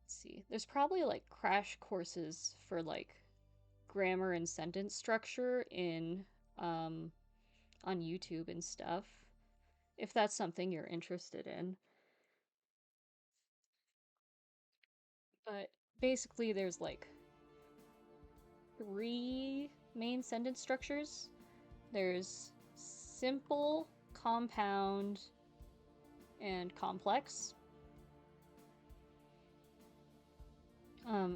see. There's probably, like, crash courses for, like, grammar and sentence structure on YouTube and stuff, if that's something you're interested in. But basically, there's, like, 3 main sentence structures. There's simple, compound, and complex.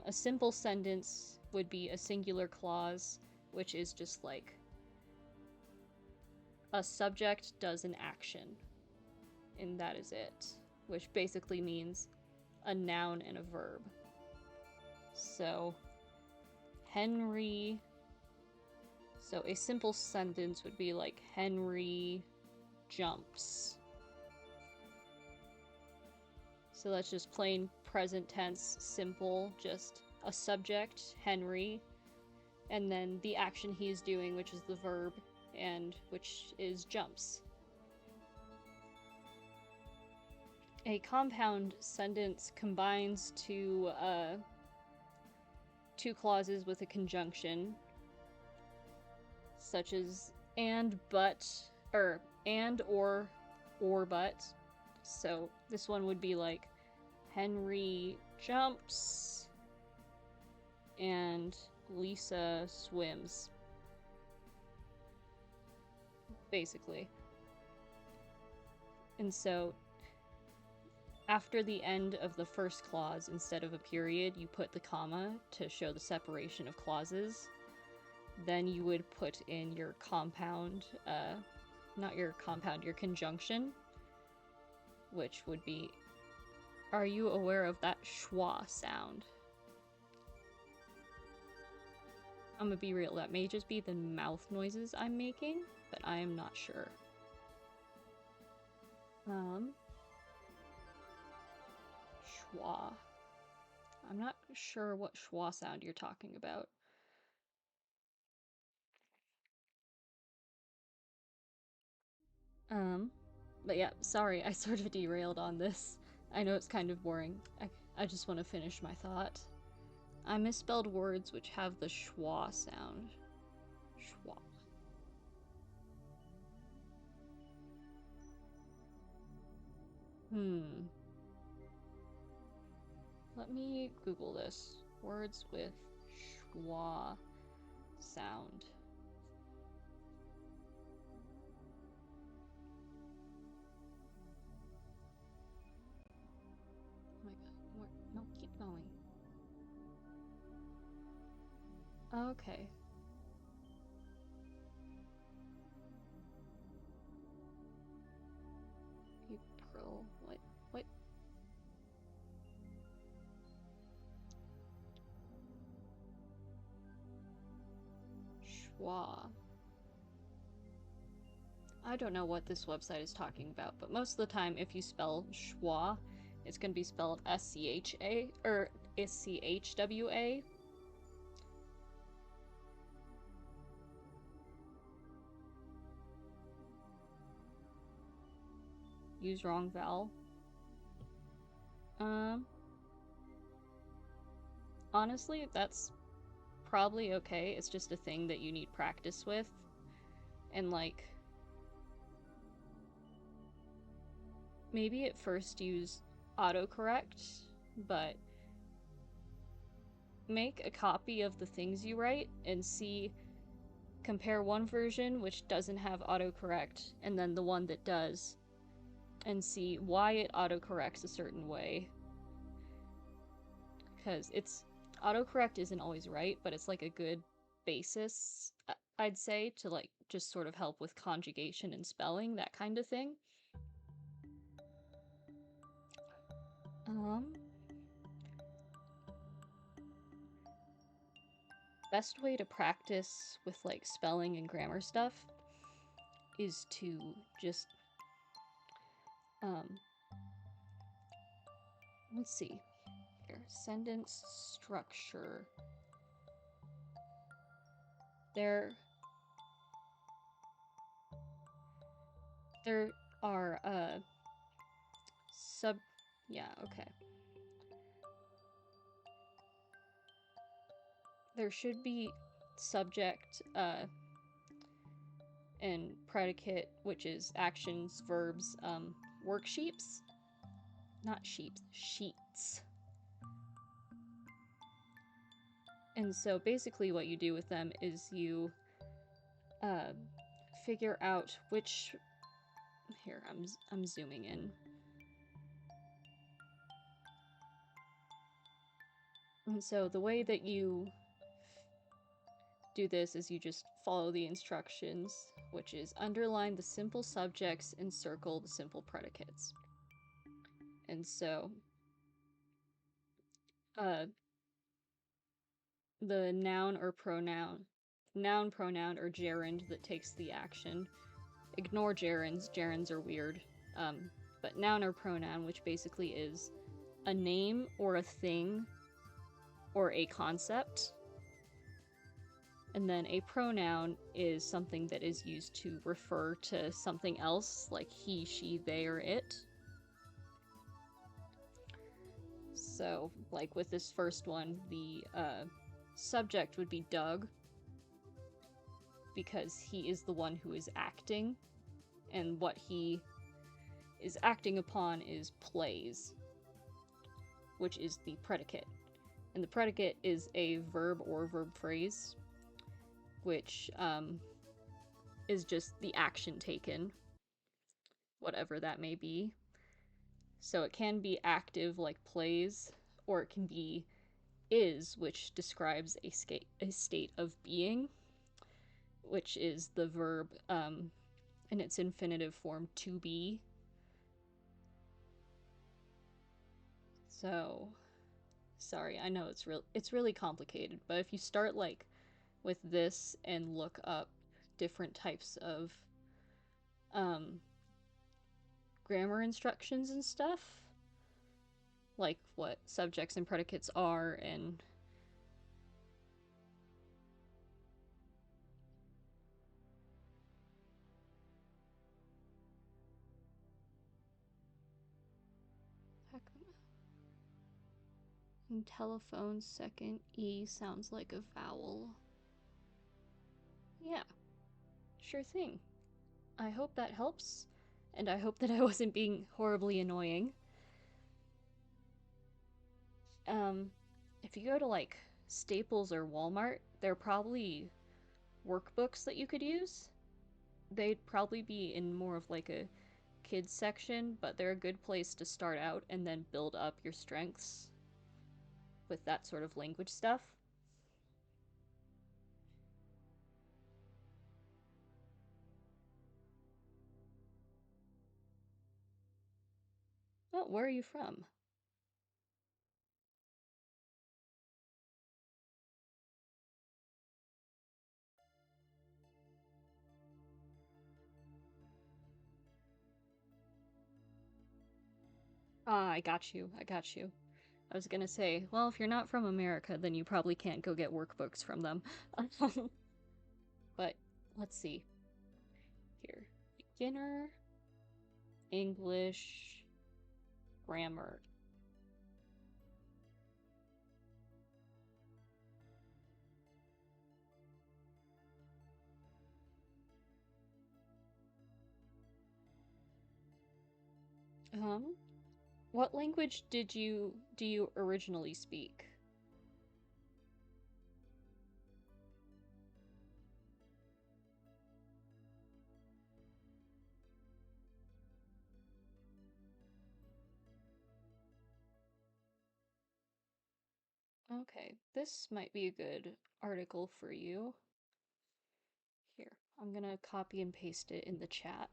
A simple sentence would be a singular clause, which is just like a subject does an action, and that is it, which basically means a noun and a verb. So, Henry So a simple sentence would be like, Henry jumps. So that's just plain present tense, simple, just a subject, Henry, and then the action he is doing, which is the verb, and which is jumps. A compound sentence combines two clauses with a conjunction, such as and, but, or and, or but. So this one would be like, Henry jumps and Lisa swims. Basically. And so after the end of the first clause, instead of a period, you put the comma to show the separation of clauses. Then you would put in your compound, not your compound, your conjunction, which would be, are you aware of that schwa sound? I'm gonna be real, that may just be the mouth noises I'm making, but I am not sure. Schwa. I'm not sure what schwa sound you're talking about. But yeah, sorry, I sort of derailed on this. I know it's kind of boring. I just want to finish my thought. I misspelled words which have the schwa sound. Schwa. Let me Google this. Words with schwa sound. Oh my god. No, keep going. Okay. April. What? Schwa. I don't know what this website is talking about, but most of the time if you spell schwa, it's going to be spelled S-C-H-A, or S-C-H-W-A. Use wrong vowel. Honestly, that's probably okay. It's just a thing that you need practice with. And like, maybe at first use autocorrect, but make a copy of the things you write and compare one version which doesn't have autocorrect and then the one that does, and see why it autocorrects a certain way. Because autocorrect isn't always right, but it's like a good basis, I'd say, to like just sort of help with conjugation and spelling, that kind of thing. Best way to practice with like spelling and grammar stuff is to just let's see here, sentence structure. There are okay. There should be subject and predicate, which is actions, verbs, worksheets. Not sheeps, sheets. And so basically what you do with them is you figure out which... Here, I'm zooming in. And so the way that you do this is you just follow the instructions, which is underline the simple subjects and circle the simple predicates. And so the noun or pronoun, noun pronoun or gerund that takes the action. Ignore gerunds. Gerunds are weird. But noun or pronoun, which basically is a name or a thing or a concept. And then a pronoun is something that is used to refer to something else, like he, she, they, or it. So, like with this first one, the subject would be Doug, because he is the one who is acting, and what he is acting upon is plays, which is the predicate. And the predicate is a verb or verb phrase, which is just the action taken, whatever that may be. So it can be active, like plays, or it can be is, which describes a state of being, which is the verb in its infinitive form, to be. So, sorry, I know it's really complicated, but if you start like with this and look up different types of grammar instructions and stuff, like what subjects and predicates are, and in telephone, second E sounds like a vowel. Yeah, sure thing. I hope that helps, and I hope that I wasn't being horribly annoying. If you go to like Staples or Walmart, there are probably workbooks that you could use. They'd probably be in more of like a kids section, but they're a good place to start out and then build up your strengths with that sort of language stuff. Oh, where are you from? Ah, I got you. I got you. I was gonna say, well, if you're not from America, then you probably can't go get workbooks from them. But let's see. Here. Beginner English grammar. Um, what language do you originally speak? Okay, this might be a good article for you. Here, I'm gonna copy and paste it in the chat.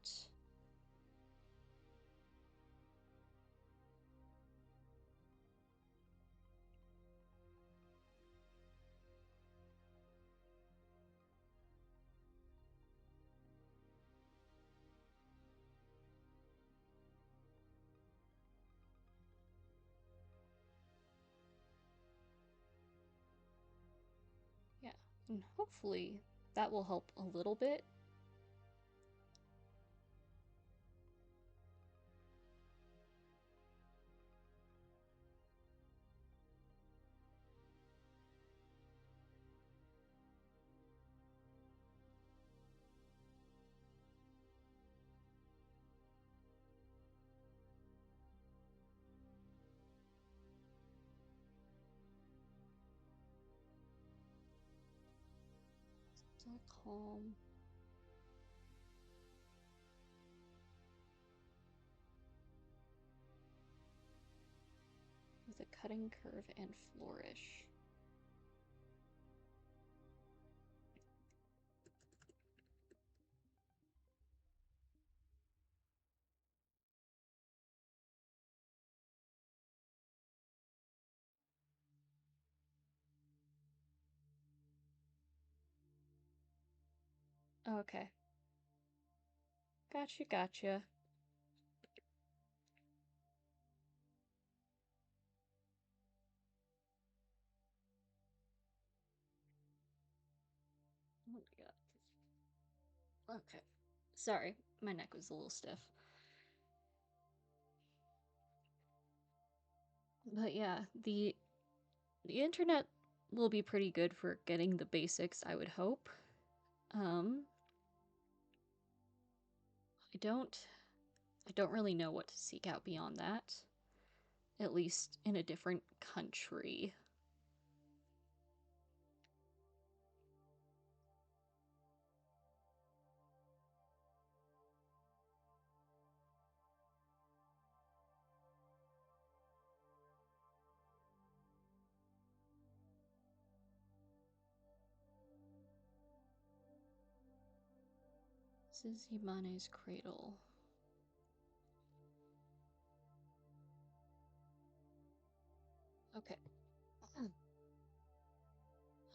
Yeah, and hopefully that will help a little bit. So calm. With a cutting curve and flourish. Okay. Gotcha, gotcha. Oh my god. Okay. Sorry, my neck was a little stiff. But yeah, the internet will be pretty good for getting the basics, I would hope. I don't really know what to seek out beyond that. At least in a different country. Suzumane's Cradle. Okay.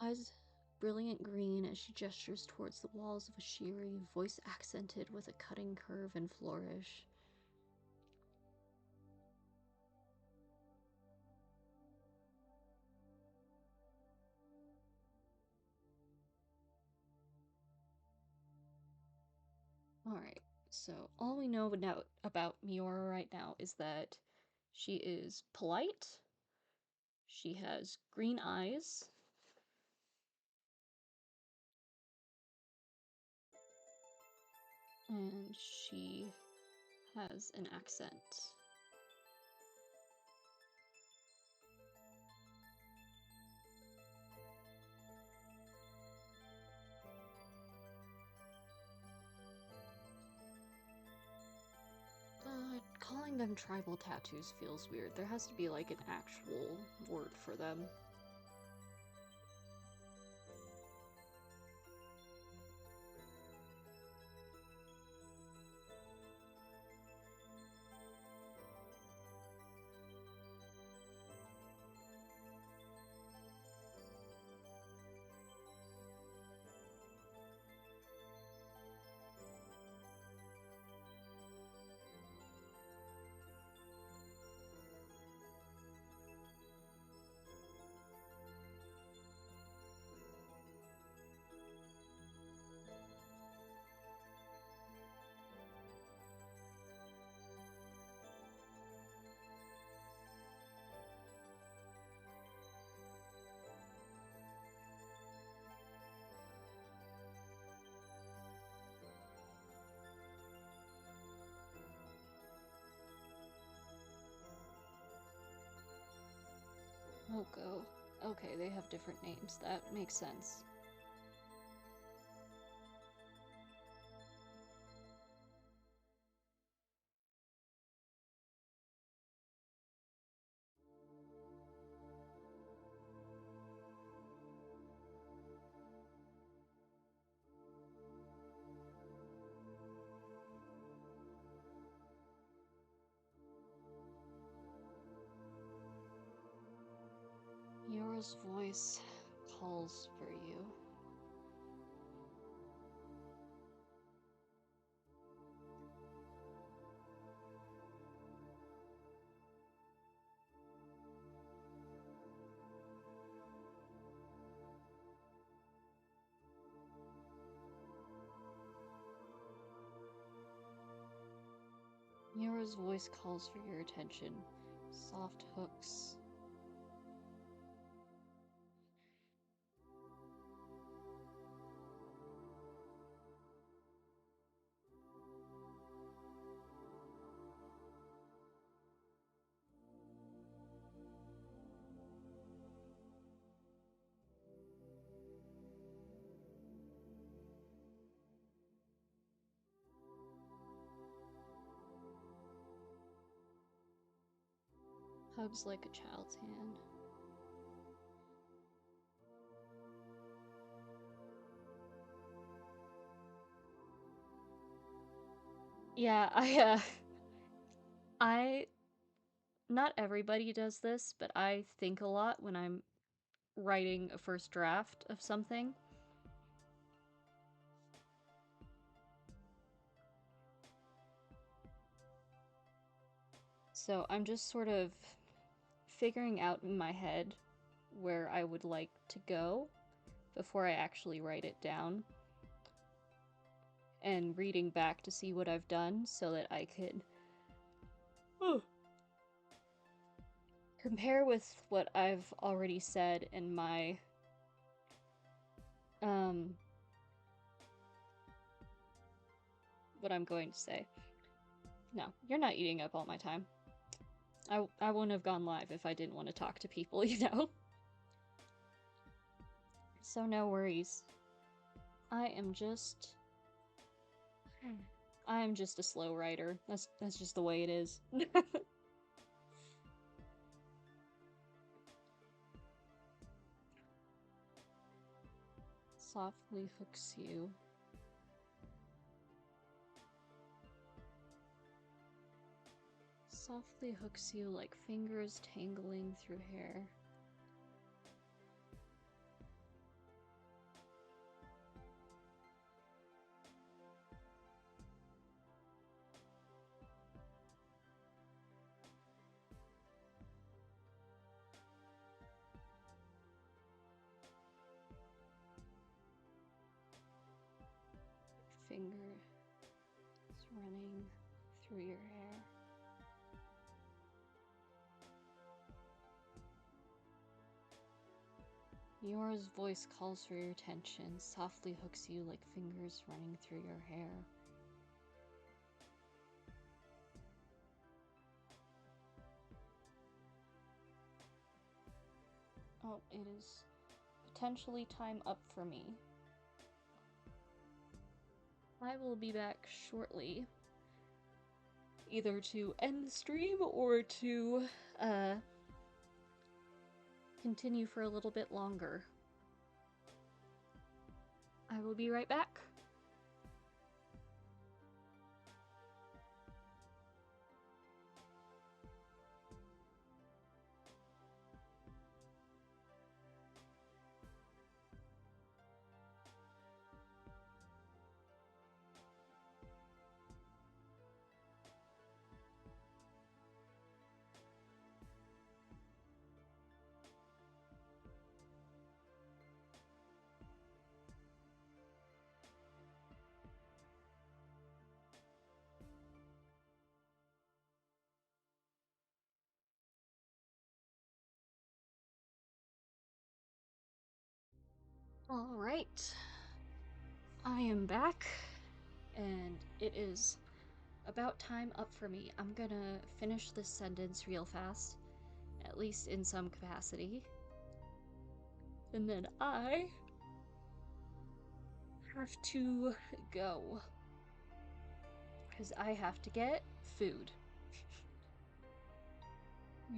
Eyes brilliant green as she gestures towards the walls of Ashiri, voice accented with a cutting curve and flourish. Alright, so all we know about Miora right now is that she is polite, she has green eyes, and she has an accent. Calling them tribal tattoos feels weird. There has to be like an actual word for them. Oko. Okay, they have different names. That makes sense. Yora's voice calls for you. Yora's voice calls for your attention. Soft hooks. Hugs like a child's hand. Yeah, I not everybody does this, but I think a lot when I'm writing a first draft of something. So I'm just sort of figuring out in my head where I would like to go before I actually write it down. And reading back to see what I've done so that I could compare with what I've already said in my what I'm going to say. No, you're not eating up all my time. I wouldn't have gone live if I didn't want to talk to people, you know? So no worries. I am just a slow writer. That's just the way it is. Softly hooks you. Softly hooks you like fingers tangling through hair. Finger is running through your hair. Yora's voice calls for your attention, softly hooks you like fingers running through your hair. Oh, it is potentially time up for me. I will be back shortly, either to end the stream or to continue for a little bit longer. I will be right back. Alright, I am back, and it is about time up for me. I'm gonna finish this sentence real fast, at least in some capacity, and then I have to go, because I have to get food.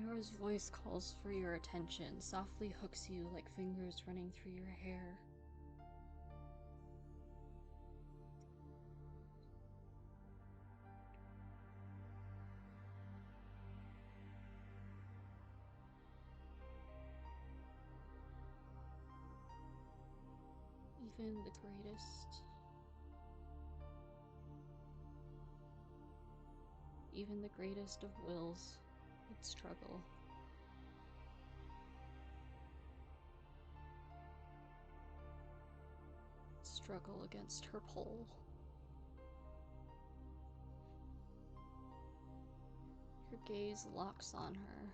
Yora's voice calls for your attention, softly hooks you like fingers running through your hair. Even the greatest of wills would struggle. Struggle against her pull. Her gaze locks on her.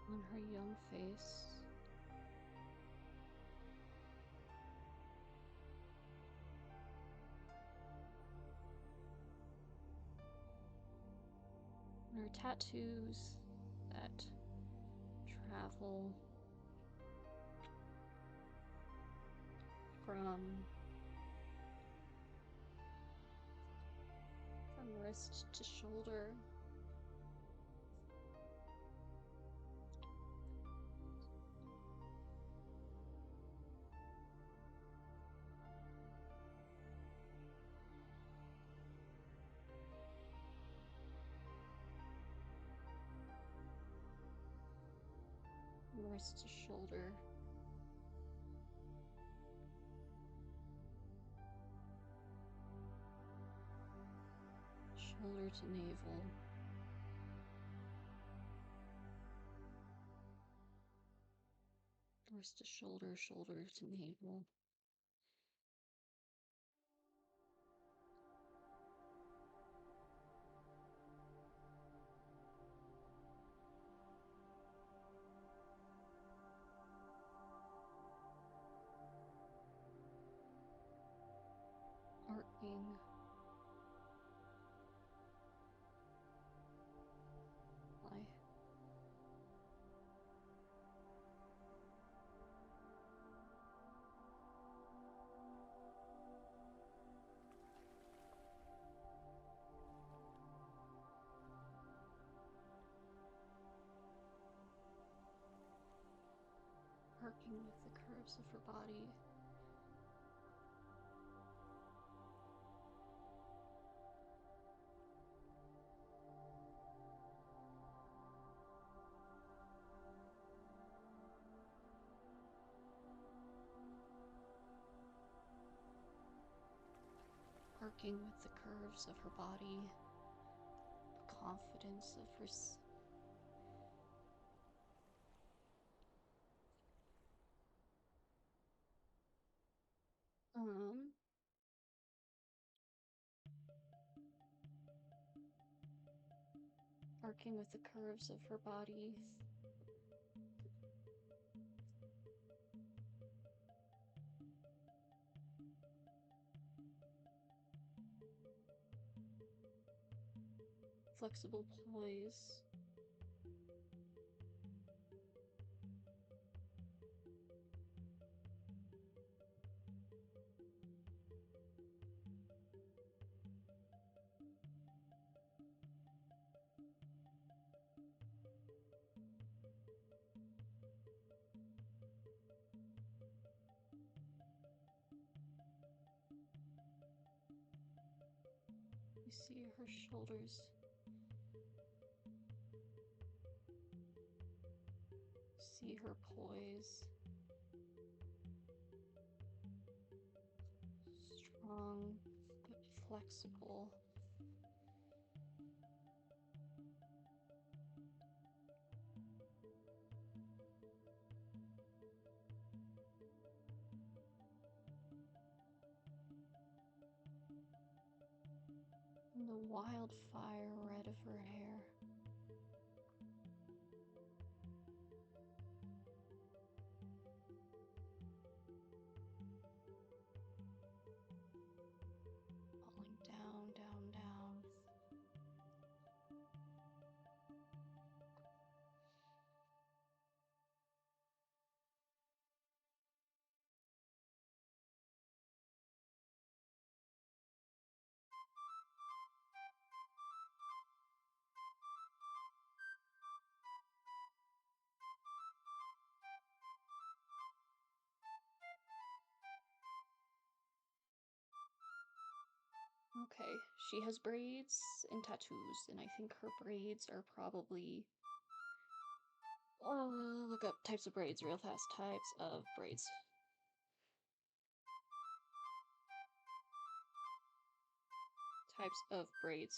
On her young face, on her tattoos that travel from Wrist to shoulder. Wrist to shoulder. Shoulder to navel. Wrist to shoulder, shoulder to navel. Arcing. Arcing with the curves of her body. Arcing with the curves of her body. The confidence of her arcing with the curves of her body. Flexible poise. You see her shoulders. See her poise. Strong but flexible. And the wildfire red of her hair. Falling down, down, down. Okay, she has braids and tattoos, and I think her braids are probably... look up types of braids real fast. Types of braids. Types of braids.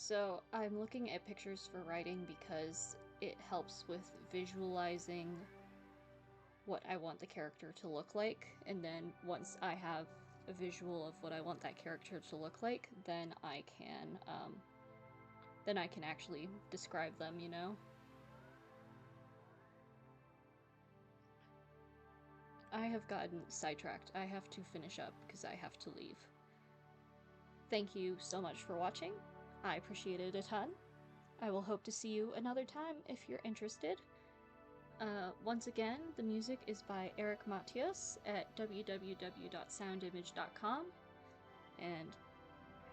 So I'm looking at pictures for writing because it helps with visualizing what I want the character to look like, and then once I have a visual of what I want that character to look like, then I can actually describe them, you know? I have gotten sidetracked. I have to finish up because I have to leave. Thank you so much for watching. I appreciate it a ton. I will hope to see you another time if you're interested. Once again, the music is by Eric Matias at www.soundimage.com. And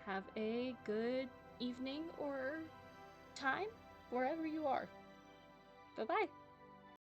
have a good evening or time wherever you are. Bye-bye.